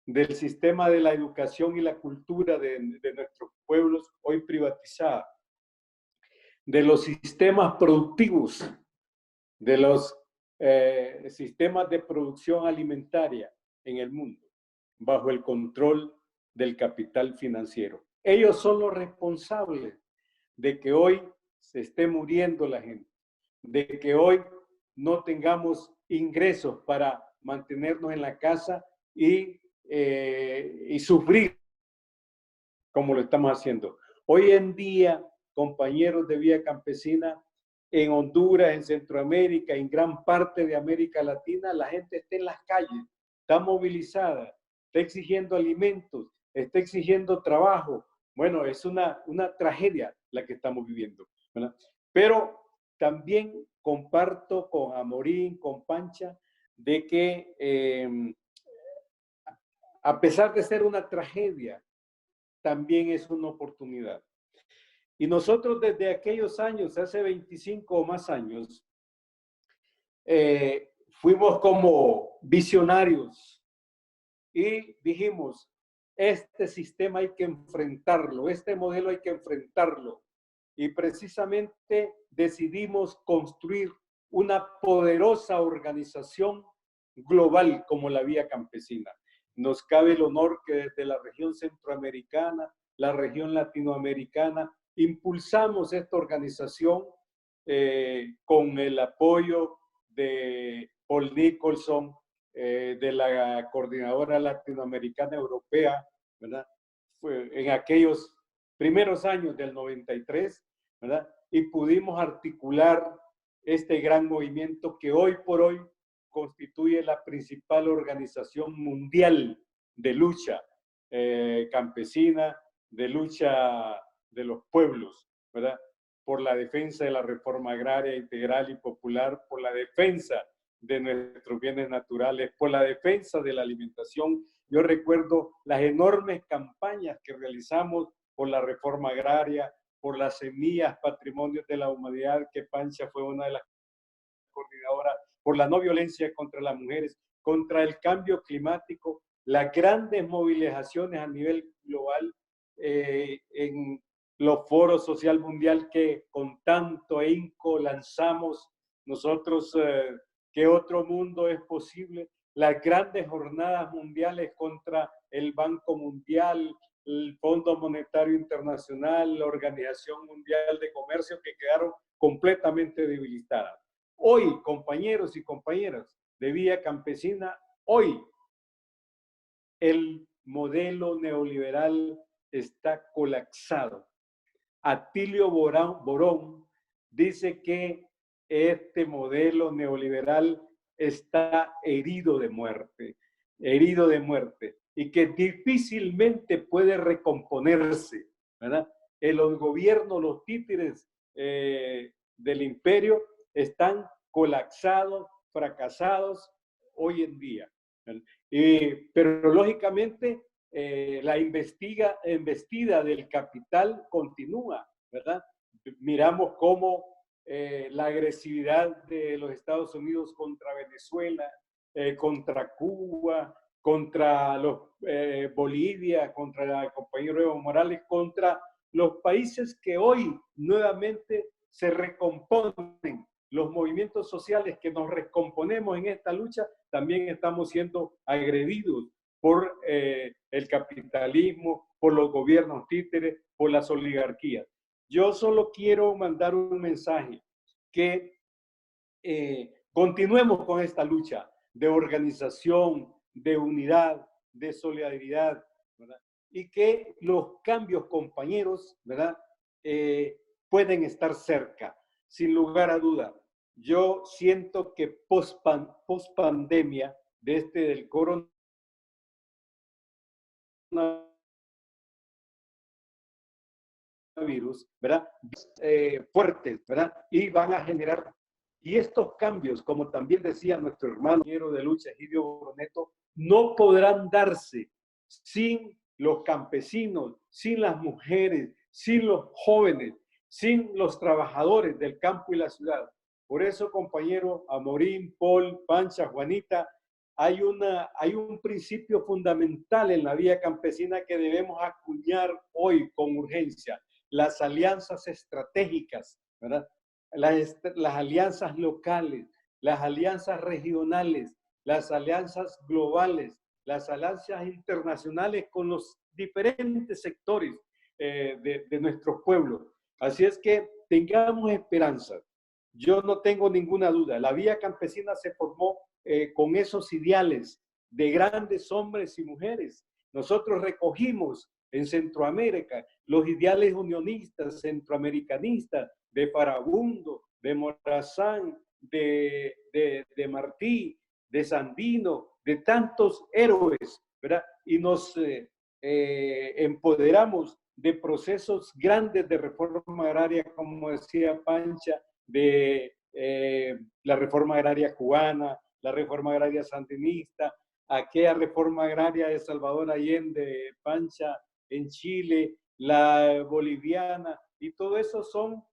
del sistema de la educación y la cultura de nuestros pueblos hoy privatizada, de los sistemas productivos, de los sistemas de producción alimentaria en el mundo, bajo el control del capital financiero. Ellos son los responsables de que hoy se esté muriendo la gente, de que hoy no tengamos ingresos para mantenernos en la casa y sufrir como lo estamos haciendo. Hoy en día, compañeros de Vía Campesina, en Honduras, en Centroamérica, en gran parte de América Latina, la gente está en las calles, está movilizada, está exigiendo alimentos, está exigiendo trabajo. Bueno, es una tragedia la que estamos viviendo, ¿verdad? Pero también comparto con Amorín, con Pancha, de que a pesar de ser una tragedia, también es una oportunidad. Y nosotros desde aquellos años, hace 25 o más años, fuimos como visionarios y dijimos, este sistema hay que enfrentarlo, este modelo hay que enfrentarlo. Y precisamente decidimos construir una poderosa organización global como la Vía Campesina. Nos cabe el honor que desde la región centroamericana, la región latinoamericana, impulsamos esta organización con el apoyo de Paul Nicholson, de la Coordinadora Latinoamericana Europea, ¿verdad? Fue en aquellos primeros años del 93, ¿verdad? Y pudimos articular este gran movimiento que hoy por hoy constituye la principal organización mundial de lucha campesina, de lucha de los pueblos, ¿verdad? Por la defensa de la reforma agraria integral y popular, por la defensa de nuestros bienes naturales, por la defensa de la alimentación. Yo recuerdo las enormes campañas que realizamos por la reforma agraria, por las semillas patrimonios de la humanidad, que Pancha fue una de las coordinadoras, por la no violencia contra las mujeres, contra el cambio climático, las grandes movilizaciones a nivel global en los foros social mundial que con tanto ahínco lanzamos nosotros, ¿qué otro mundo es posible? Las grandes jornadas mundiales contra el Banco Mundial, el Fondo Monetario Internacional, la Organización Mundial de Comercio, que quedaron completamente debilitadas. Hoy, compañeros y compañeras de Vía Campesina, hoy el modelo neoliberal está colapsado. Atilio Borón dice que este modelo neoliberal está herido de muerte, y que difícilmente puede recomponerse, ¿verdad? Los gobiernos, los títeres del imperio están colapsados, fracasados hoy en día. Pero lógicamente la embestida del capital continúa, ¿verdad? Miramos cómo la agresividad de los Estados Unidos contra Venezuela, contra Cuba, contra Bolivia, contra el compañero Evo Morales, contra los países que hoy nuevamente se recomponen, los movimientos sociales que nos recomponemos en esta lucha, también estamos siendo agredidos por el capitalismo, por los gobiernos títeres, por las oligarquías. Yo solo quiero mandar un mensaje, que continuemos con esta lucha de organización, de unidad, de solidaridad, ¿verdad? Y que los cambios, compañeros, ¿verdad? Pueden estar cerca, sin lugar a duda. Yo siento que post pandemia del coronavirus, ¿verdad? Fuertes, ¿verdad? Y van a generar, y estos cambios, como también decía nuestro hermano de lucha, Egidio Bruneto, no podrán darse sin los campesinos, sin las mujeres, sin los jóvenes, sin los trabajadores del campo y la ciudad. Por eso, compañero Amorín, Paul, Pancha, Juanita, hay un principio fundamental en la Vía Campesina que debemos acuñar hoy con urgencia: las alianzas estratégicas, ¿verdad? Las alianzas locales, las alianzas regionales, las alianzas globales, las alianzas internacionales con los diferentes sectores de nuestros pueblos. Así es que tengamos esperanza. Yo no tengo ninguna duda. La Vía Campesina se formó con esos ideales de grandes hombres y mujeres. Nosotros recogimos en Centroamérica los ideales unionistas, centroamericanistas, de Farabundo, de Morazán, de Martí, de Sandino, de tantos héroes, ¿verdad? Y nos empoderamos de procesos grandes de reforma agraria, como decía Pancha, de la reforma agraria cubana, la reforma agraria sandinista, aquella reforma agraria de Salvador Allende, Pancha, en Chile, la boliviana, y todo eso son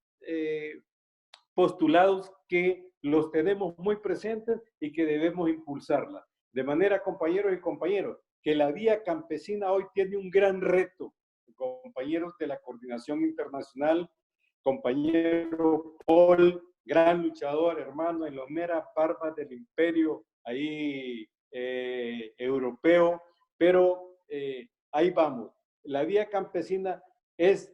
postulados que los tenemos muy presentes y que debemos impulsarla. De manera, compañeros y compañeras, que la vía campesina hoy tiene un gran reto. Compañeros de la Coordinación Internacional, compañero Paul, gran luchador, hermano, en las meras barbas del imperio ahí europeo, pero ahí vamos. La vía campesina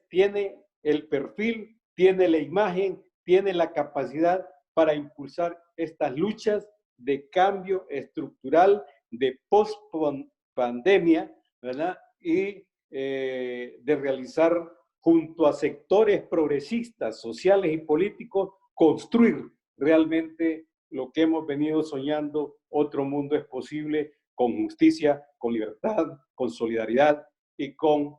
tiene el perfil, tiene la imagen, tiene la capacidad para impulsar estas luchas de cambio estructural, de post-pandemia, ¿verdad? Y de realizar junto a sectores progresistas, sociales y políticos, construir realmente lo que hemos venido soñando: otro mundo es posible, con justicia, con libertad, con solidaridad y con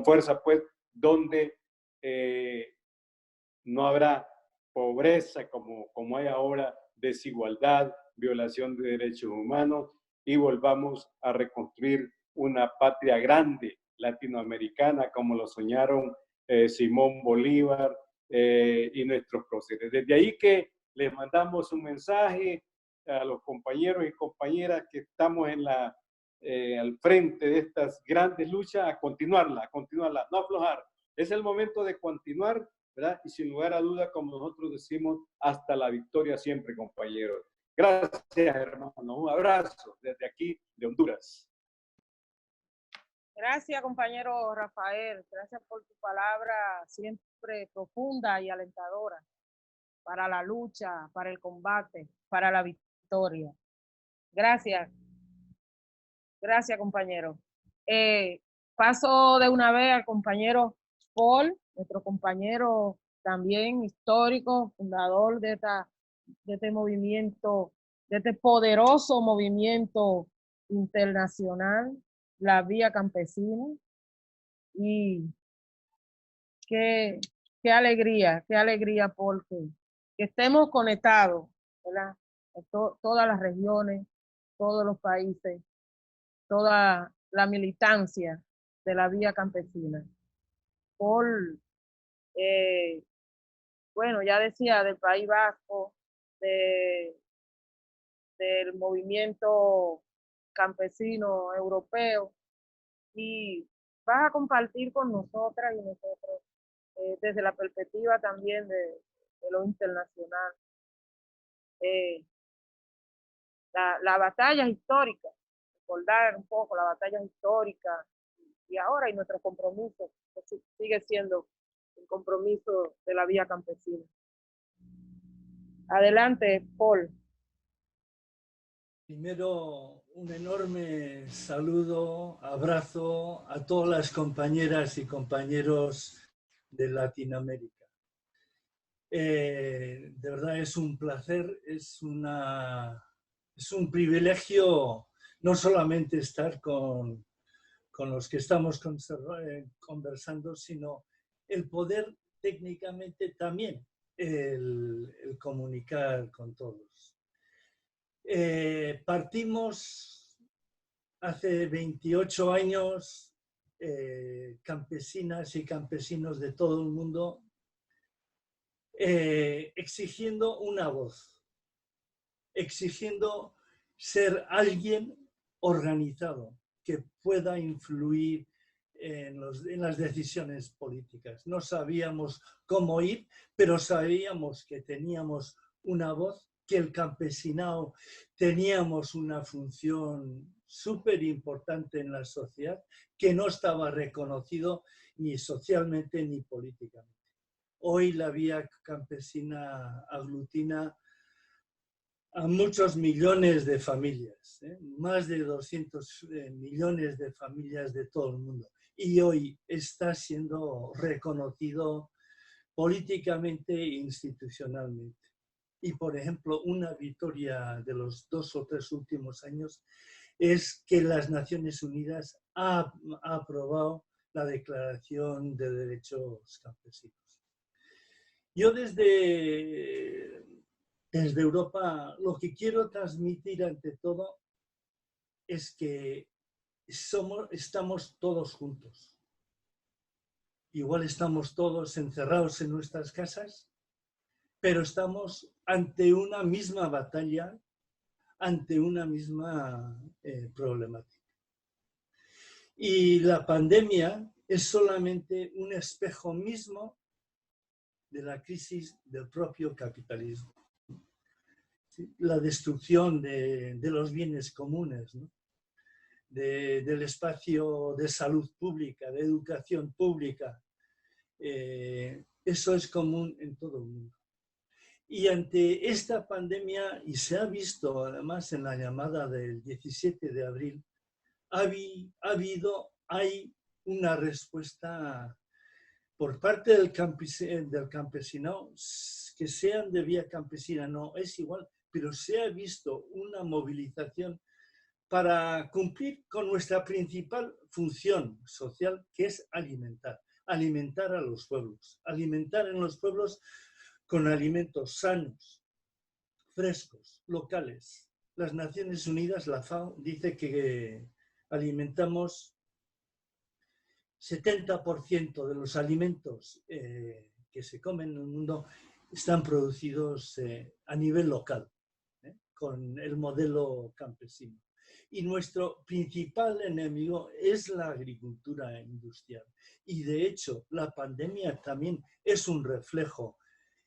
fuerza, pues, donde no habrá pobreza como hay ahora, desigualdad, violación de derechos humanos, y volvamos a reconstruir una patria grande latinoamericana como lo soñaron Simón Bolívar y nuestros próceres. Desde ahí que les mandamos un mensaje a los compañeros y compañeras que estamos al frente de estas grandes luchas, a continuarla, no aflojar. Es el momento de continuar, ¿verdad? Y sin lugar a duda, como nosotros decimos, hasta la victoria siempre, compañeros. Gracias, hermano. Un abrazo desde aquí, de Honduras. Gracias, compañero Rafael. Gracias por tu palabra siempre profunda y alentadora para la lucha, para el combate, para la victoria. Gracias. Gracias, compañero. Paso de una vez al compañero Paul, nuestro compañero también histórico, fundador de este movimiento, de este poderoso movimiento internacional, la Vía Campesina. Y qué alegría, Paul, que estemos conectados, ¿verdad? Todas las regiones, todos los países, toda la militancia de la Vía Campesina. Paul, bueno, ya decía, del País Vasco, del movimiento campesino europeo, y vas a compartir con nosotras y nosotros desde la perspectiva también de lo internacional la batalla histórica, recordar un poco la batalla histórica y ahora y nuestro compromiso, que sigue siendo el compromiso de la Vía Campesina. Adelante, Paul. Primero, un enorme saludo, abrazo a todas las compañeras y compañeros de Latinoamérica. De verdad es un placer, es un privilegio no solamente estar con los que estamos conversando, sino el poder técnicamente también el comunicar con todos. Partimos hace 28 años, campesinas y campesinos de todo el mundo, exigiendo una voz, exigiendo ser alguien organizado que pueda influir en las decisiones políticas. No sabíamos cómo ir, pero sabíamos que teníamos una voz, que el campesinado teníamos una función súper importante en la sociedad, que no estaba reconocido ni socialmente ni políticamente. Hoy la Vía Campesina aglutina a muchos millones de familias, más de 200 millones de familias de todo el mundo. Y hoy está siendo reconocido políticamente e institucionalmente. Y, por ejemplo, una victoria de los 2 o 3 últimos años es que las Naciones Unidas ha aprobado la Declaración de Derechos Campesinos. Yo desde Europa lo que quiero transmitir ante todo es que estamos todos juntos. Igual estamos todos encerrados en nuestras casas, pero estamos ante una misma batalla, ante una misma problemática. Y la pandemia es solamente un espejo mismo de la crisis del propio capitalismo. ¿Sí? La destrucción de los bienes comunes, ¿no? Del espacio de salud pública, de educación pública. Eso es común en todo el mundo. Y ante esta pandemia, y se ha visto además en la llamada del 17 de abril, hay una respuesta por parte del campesinado, que sean de vía campesina, no, es igual, pero se ha visto una movilización para cumplir con nuestra principal función social, que es alimentar a los pueblos, alimentar en los pueblos con alimentos sanos, frescos, locales. Las Naciones Unidas, la FAO, dice que alimentamos 70% de los alimentos que se comen en el mundo están producidos a nivel local, con el modelo campesino. Y nuestro principal enemigo es la agricultura industrial. Y de hecho, la pandemia también es un reflejo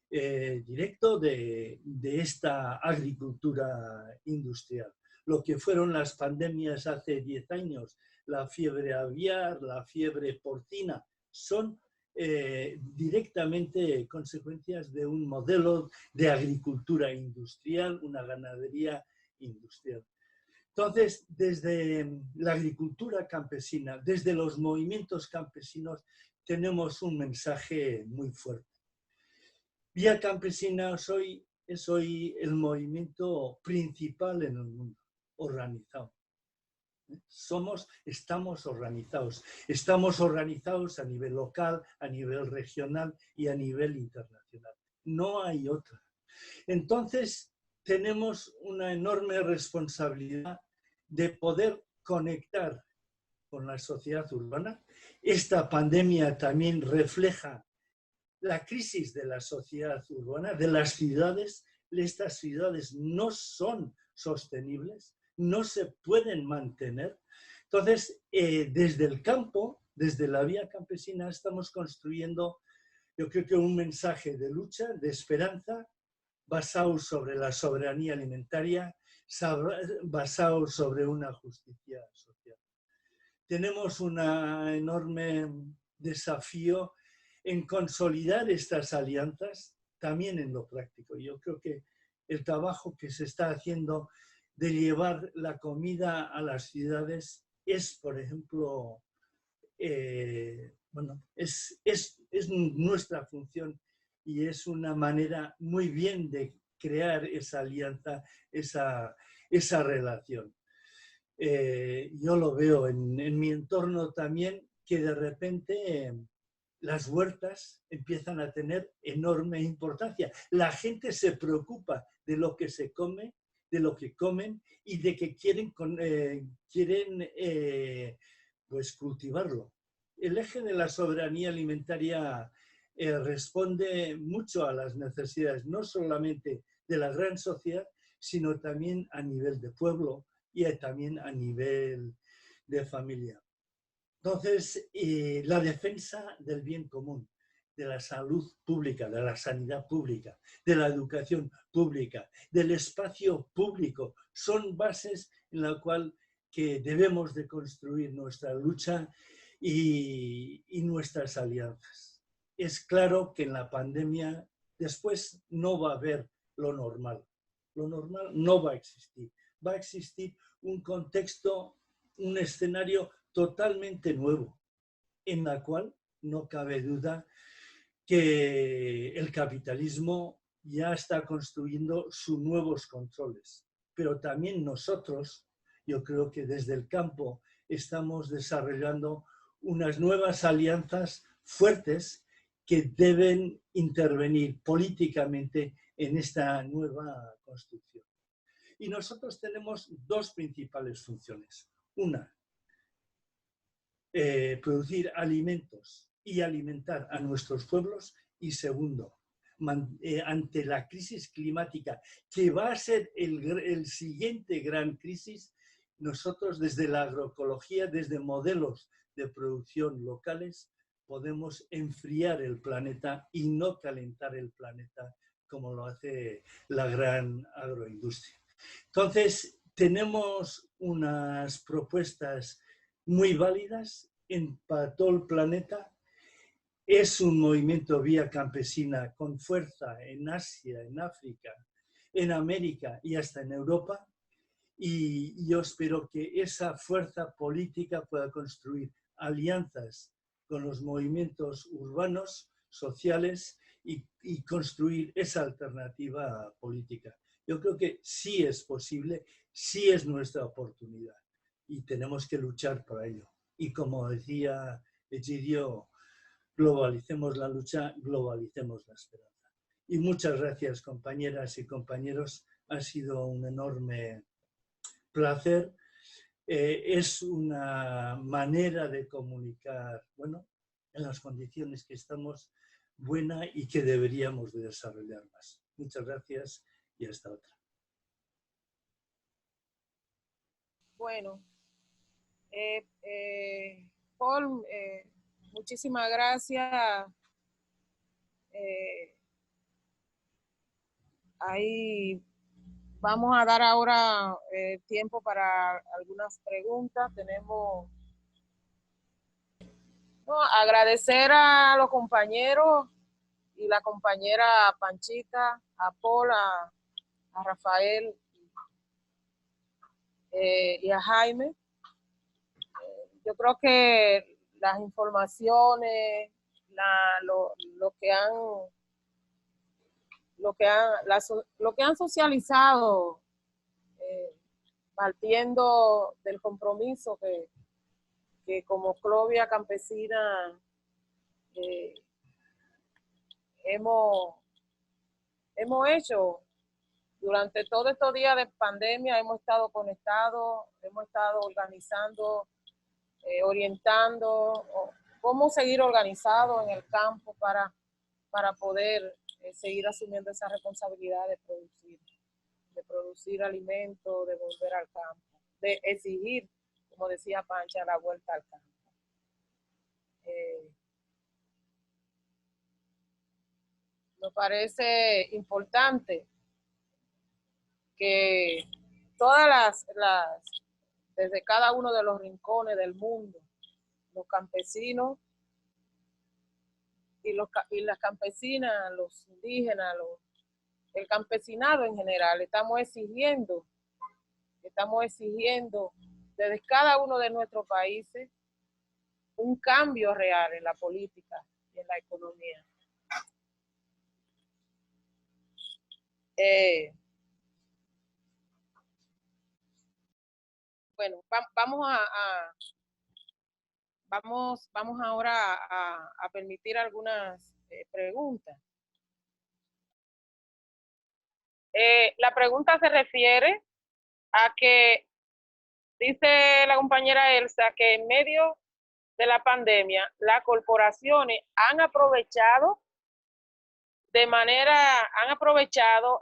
directo de esta agricultura industrial. Lo que fueron las pandemias hace 10 años, la fiebre aviar, la fiebre porcina, son directamente consecuencias de un modelo de agricultura industrial, una ganadería industrial. Entonces, desde la agricultura campesina, desde los movimientos campesinos, tenemos un mensaje muy fuerte. Vía Campesina es hoy el movimiento principal en el mundo, organizado. Estamos organizados a nivel local, a nivel regional y a nivel internacional. No hay otra. Entonces, tenemos una enorme responsabilidad de poder conectar con la sociedad urbana. Esta pandemia también refleja la crisis de la sociedad urbana, de las ciudades. Estas ciudades no son sostenibles, no se pueden mantener. Entonces, desde el campo, desde la vía campesina, estamos construyendo, yo creo que un mensaje de lucha, de esperanza, basado sobre la soberanía alimentaria, basado sobre una justicia social. Tenemos un enorme desafío en consolidar estas alianzas, también en lo práctico. Yo creo que el trabajo que se está haciendo de llevar la comida a las ciudades es, por ejemplo, es nuestra función y es una manera muy bien de crear esa alianza, esa relación. Yo lo veo en mi entorno también, que de repente las huertas empiezan a tener enorme importancia. La gente se preocupa de lo que se come, de lo que comen y de que quieren pues cultivarlo. El eje de la soberanía alimentaria responde mucho a las necesidades, no solamente de la gran sociedad, sino también a nivel de pueblo y también a nivel de familia. Entonces, la defensa del bien común, de la salud pública, de la sanidad pública, de la educación pública, del espacio público, son bases en las cuales debemos de construir nuestra lucha y nuestras alianzas. Es claro que en la pandemia después no va a haber lo normal. Lo normal no va a existir. Va a existir un contexto, un escenario totalmente nuevo, en la cual no cabe duda que el capitalismo ya está construyendo sus nuevos controles. Pero también nosotros Yo creo que desde el campo estamos desarrollando unas nuevas alianzas fuertes que deben intervenir políticamente en esta nueva construcción. Y nosotros tenemos dos principales funciones. Una, producir alimentos y alimentar a nuestros pueblos. Y segundo, ante la crisis climática, que va a ser el siguiente gran crisis, nosotros desde la agroecología, desde modelos de producción locales, podemos enfriar el planeta y no calentar el planeta como lo hace la gran agroindustria. Entonces, tenemos unas propuestas muy válidas para todo el planeta. Es un movimiento vía campesina con fuerza en Asia, en África, en América y hasta en Europa. Y yo espero que esa fuerza política pueda construir alianzas con los movimientos urbanos, sociales y construir esa alternativa política. Yo creo que sí es posible, sí es nuestra oportunidad y tenemos que luchar por ello. Y como decía Egidio, globalicemos la lucha, globalicemos la esperanza. Y muchas gracias, compañeras y compañeros. Ha sido un enorme placer. Es una manera de comunicar, bueno, en las condiciones que estamos, buena y que deberíamos de desarrollar más. Muchas gracias y hasta otra. Bueno, Paul, muchísimas gracias. Ahí vamos a dar ahora tiempo para algunas preguntas. Tenemos agradecer a los compañeros y la compañera Panchita, a Paul, a Rafael y a Jaime. Yo creo que las informaciones, lo que han socializado, partiendo del compromiso que como Clovia Campesina hemos hecho durante todos estos días de pandemia. Hemos estado conectados, hemos estado organizando, orientando cómo seguir organizados en el campo para poder seguir asumiendo esa responsabilidad de producir alimentos, de volver al campo, de exigir, como decía Pancha, la vuelta al campo. Me parece importante que todas desde cada uno de los rincones del mundo, los campesinos y las campesinas, los indígenas, el campesinado en general, estamos exigiendo desde cada uno de nuestros países un cambio real en la política y en la economía. Bueno, vamos ahora a permitir algunas preguntas. La pregunta se refiere a que dice la compañera Elsa que en medio de la pandemia las corporaciones han aprovechado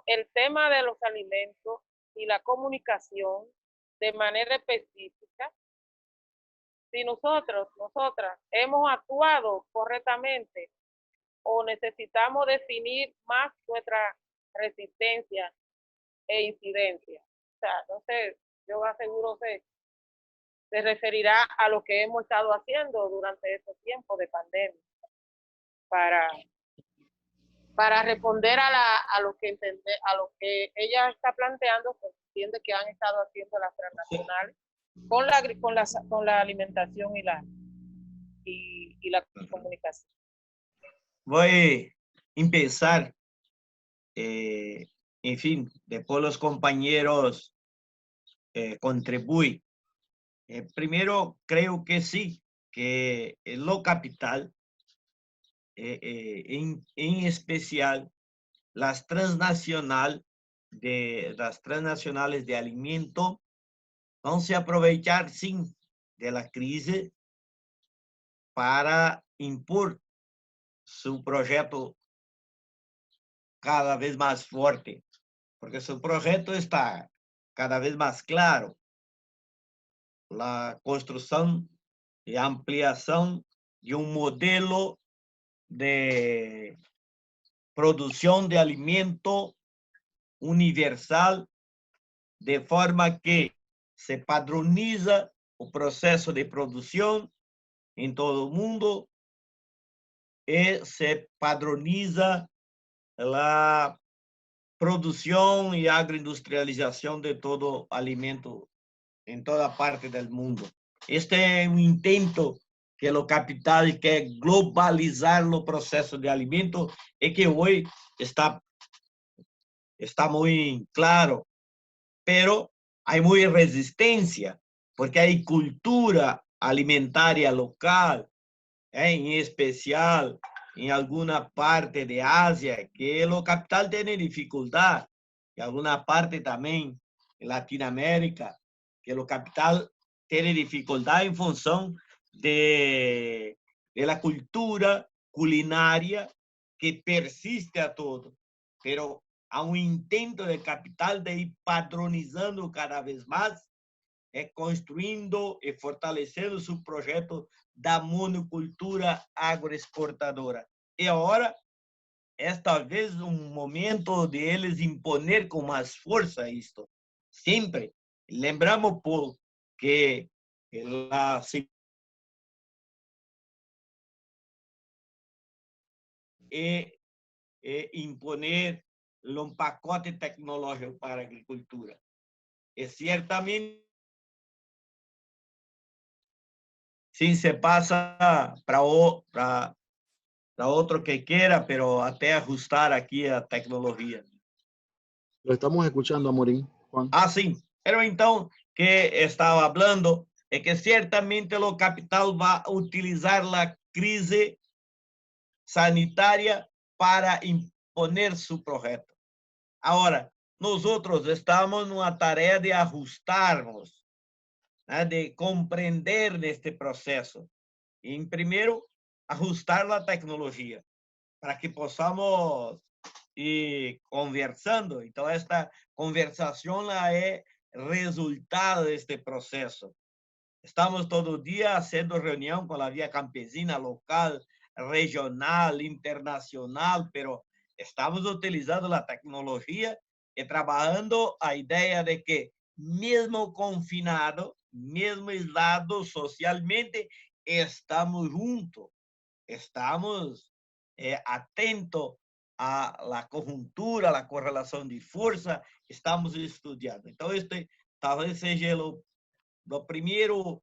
el tema de los alimentos y la comunicación de manera específica. Si nosotras hemos actuado correctamente o necesitamos definir más nuestra resistencia e incidencia. O sea, entonces yo aseguro que se referirá a lo que hemos estado haciendo durante estos tiempos de pandemia para responder a lo que ella está planteando, que entiende que han estado haciendo las transnacionales con la alimentación y la comunicación. Voy a empezar, en fin, después los compañeros contribuye. Primero, creo que sí, que lo capital, en especial las transnacionales de alimento, van a aprovechar, sim, de la crisis para impor su proyecto cada vez más fuerte, porque su proyecto está cada vez más claro. La construcción y ampliación de un modelo de producción de alimento universal, de forma que se padroniza o proceso de producción en todo el mundo y se padroniza la producción y agroindustrialización de todo alimento en toda parte del mundo. Este es un intento que los capitales quieren globalizar los procesos de alimento y que hoy está muy claro, pero hay muy resistencia porque hay cultura alimentaria local, en especial en alguna parte de Asia, que lo capital tiene dificultad, y alguna parte también en Latinoamérica, que lo capital tiene dificultad en función de la cultura culinaria que persiste a todo, pero há un intento del capital de ir padronizando cada vez más, construindo e fortalecendo su projeto da monocultura agroexportadora. E agora, talvez momento de eles imponer com mais força isto. Sempre lembramos que a imponer um pacote tecnológico para a agricultura. E certamente sim, se passa para otro que quiera, pero até ajustar aquí a tecnología. Lo estamos escuchando, Amorim, Juan. Ah, sim. Pero então, que estava hablando, é que certamente o capital vai utilizar a crise sanitária para imponer su projeto. Agora, nós estamos numa tarefa de ajustarnos, né, de compreender este processo. Em primeiro, ajustar a tecnologia, para que possamos ir conversando. Então, esta conversação é resultado deste processo. Estamos todo dia fazendo reunião com a Via Campesina local, regional, internacional, pero estamos utilizando a tecnologia e trabalhando a ideia de que, mesmo confinado, mesmo aislado socialmente, estamos juntos, estamos atentos a la conjuntura, a la correlação de força, estamos estudando. Então, este talvez seja o primeiro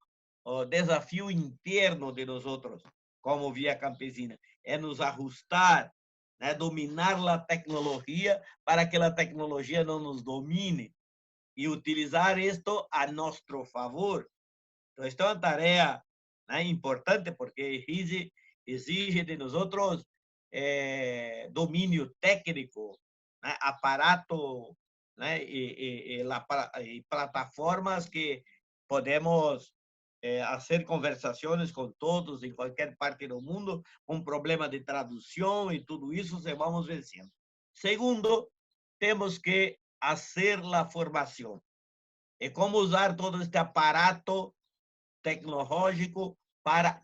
desafio interno de nós como Via Campesina, é nos ajustar, né, dominar a tecnologia para que a tecnologia não nos domine e utilizar isto a nosso favor. Então, esta é uma tarefa, né, importante porque exige de nós domínio técnico, né, aparato, né, e plataformas que podemos fazer conversações com todos em qualquer parte do mundo, com problema de tradução e tudo isso se vamos vencendo. Segundo, temos que fazer a formação. E como usar todo este aparato tecnológico para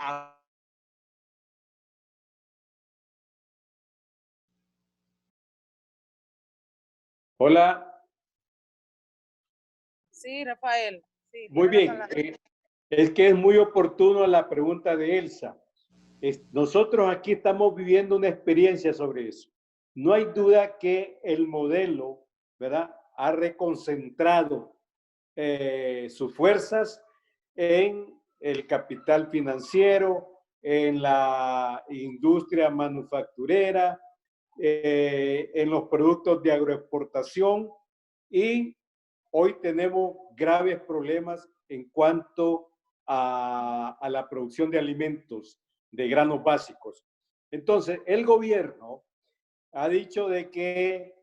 Hola. Sí, Rafael. Sí, Muy bien. Es que es muy oportuno la pregunta de Elsa. Nosotros aquí estamos viviendo una experiencia sobre eso. No hay duda que el modelo, ¿verdad?, ha reconcentrado sus fuerzas en el capital financiero, en la industria manufacturera, en los productos de agroexportación y hoy tenemos graves problemas en cuanto a la producción de alimentos, de granos básicos. Entonces, el gobierno ha dicho de que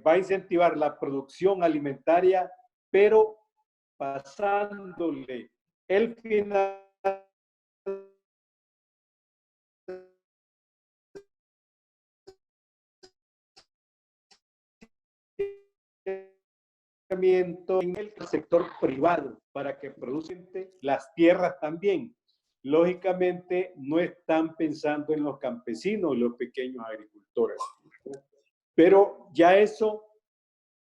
va a incentivar la producción alimentaria, pero pasándole el financiamiento en el sector privado para que produzcan las tierras también. Lógicamente no están pensando en los campesinos, los pequeños agricultores. Pero ya eso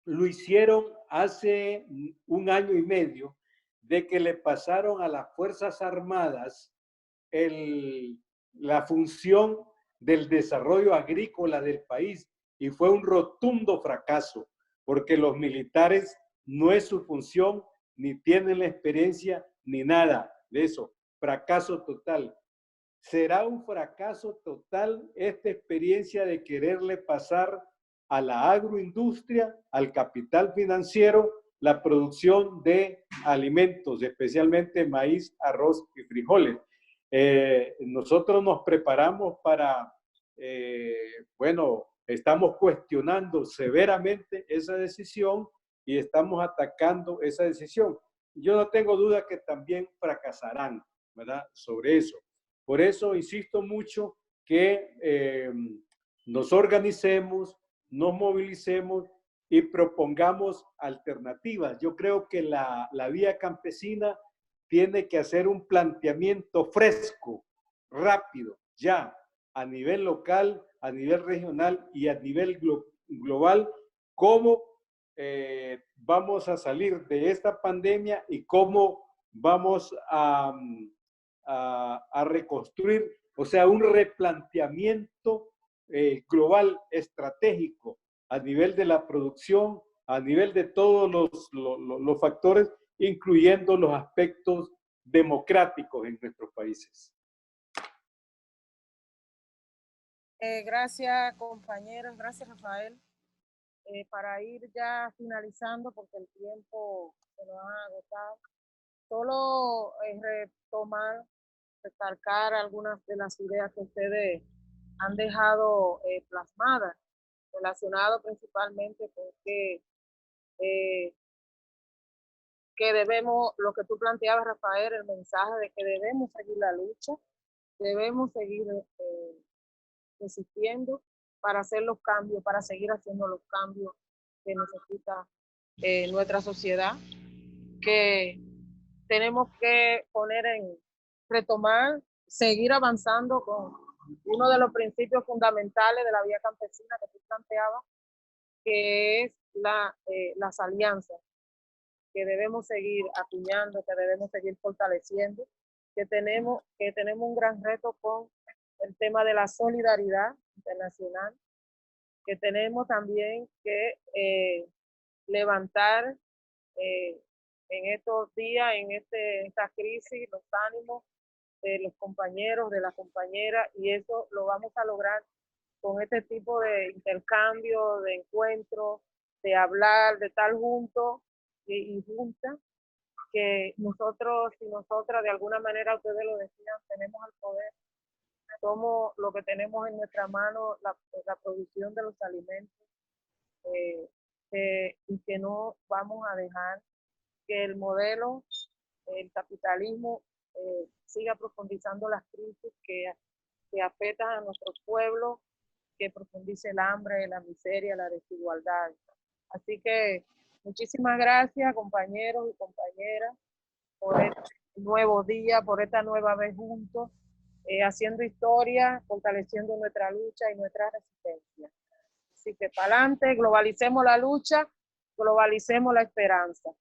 lo hicieron hace 1 año y medio, de que le pasaron a las Fuerzas Armadas la función del desarrollo agrícola del país, y fue un rotundo fracaso, porque los militares no es su función, ni tienen la experiencia, ni nada de eso. Fracaso total. Será un fracaso total esta experiencia de quererle pasar a la agroindustria, al capital financiero, la producción de alimentos, especialmente maíz, arroz y frijoles. Nosotros nos preparamos para, bueno, estamos cuestionando severamente esa decisión y estamos atacando esa decisión. Yo no tengo duda que también fracasarán, ¿verdad?, sobre eso. Por eso insisto mucho que nos organicemos, nos movilicemos y propongamos alternativas. Yo creo que la vía campesina tiene que hacer un planteamiento fresco, rápido, ya, a nivel local, a nivel regional y a nivel global, cómo vamos a salir de esta pandemia y cómo vamos a reconstruir, o sea, un replanteamiento global, estratégico, a nivel de la producción, a nivel de todos los factores, incluyendo los aspectos democráticos en nuestros países. Gracias, compañeros. Gracias, Rafael. Para ir ya finalizando, porque el tiempo se nos ha agotado, solo retomar, recalcar algunas de las ideas que ustedes han dejado plasmadas, relacionado principalmente con que debemos, lo que tú planteabas, Rafael, el mensaje de que debemos seguir la lucha, debemos seguir resistiendo para hacer los cambios, para seguir haciendo los cambios que necesita nuestra sociedad, que tenemos que retomar, seguir avanzando con uno de los principios fundamentales de la vía campesina que tú planteabas, que es las alianzas, que debemos seguir acuñando, que debemos seguir fortaleciendo, que tenemos un gran reto con el tema de la solidaridad internacional, que tenemos también que levantar en estos días, en esta crisis, los ánimos de los compañeros, de las compañeras, y eso lo vamos a lograr con este tipo de intercambio, de encuentros, de hablar, de estar juntos y juntas, que nosotros y nosotras, de alguna manera, ustedes lo decían, tenemos el poder, somos lo que tenemos en nuestra mano, la producción de los alimentos, y que no vamos a dejar que el modelo, el capitalismo, siga profundizando las crisis que afectan a nuestros pueblos, que profundice el hambre, la miseria, la desigualdad. Así que muchísimas gracias, compañeros y compañeras, por este nuevo día, por esta nueva vez juntos, haciendo historia, fortaleciendo nuestra lucha y nuestra resistencia. Así que para adelante, globalicemos la lucha, globalicemos la esperanza.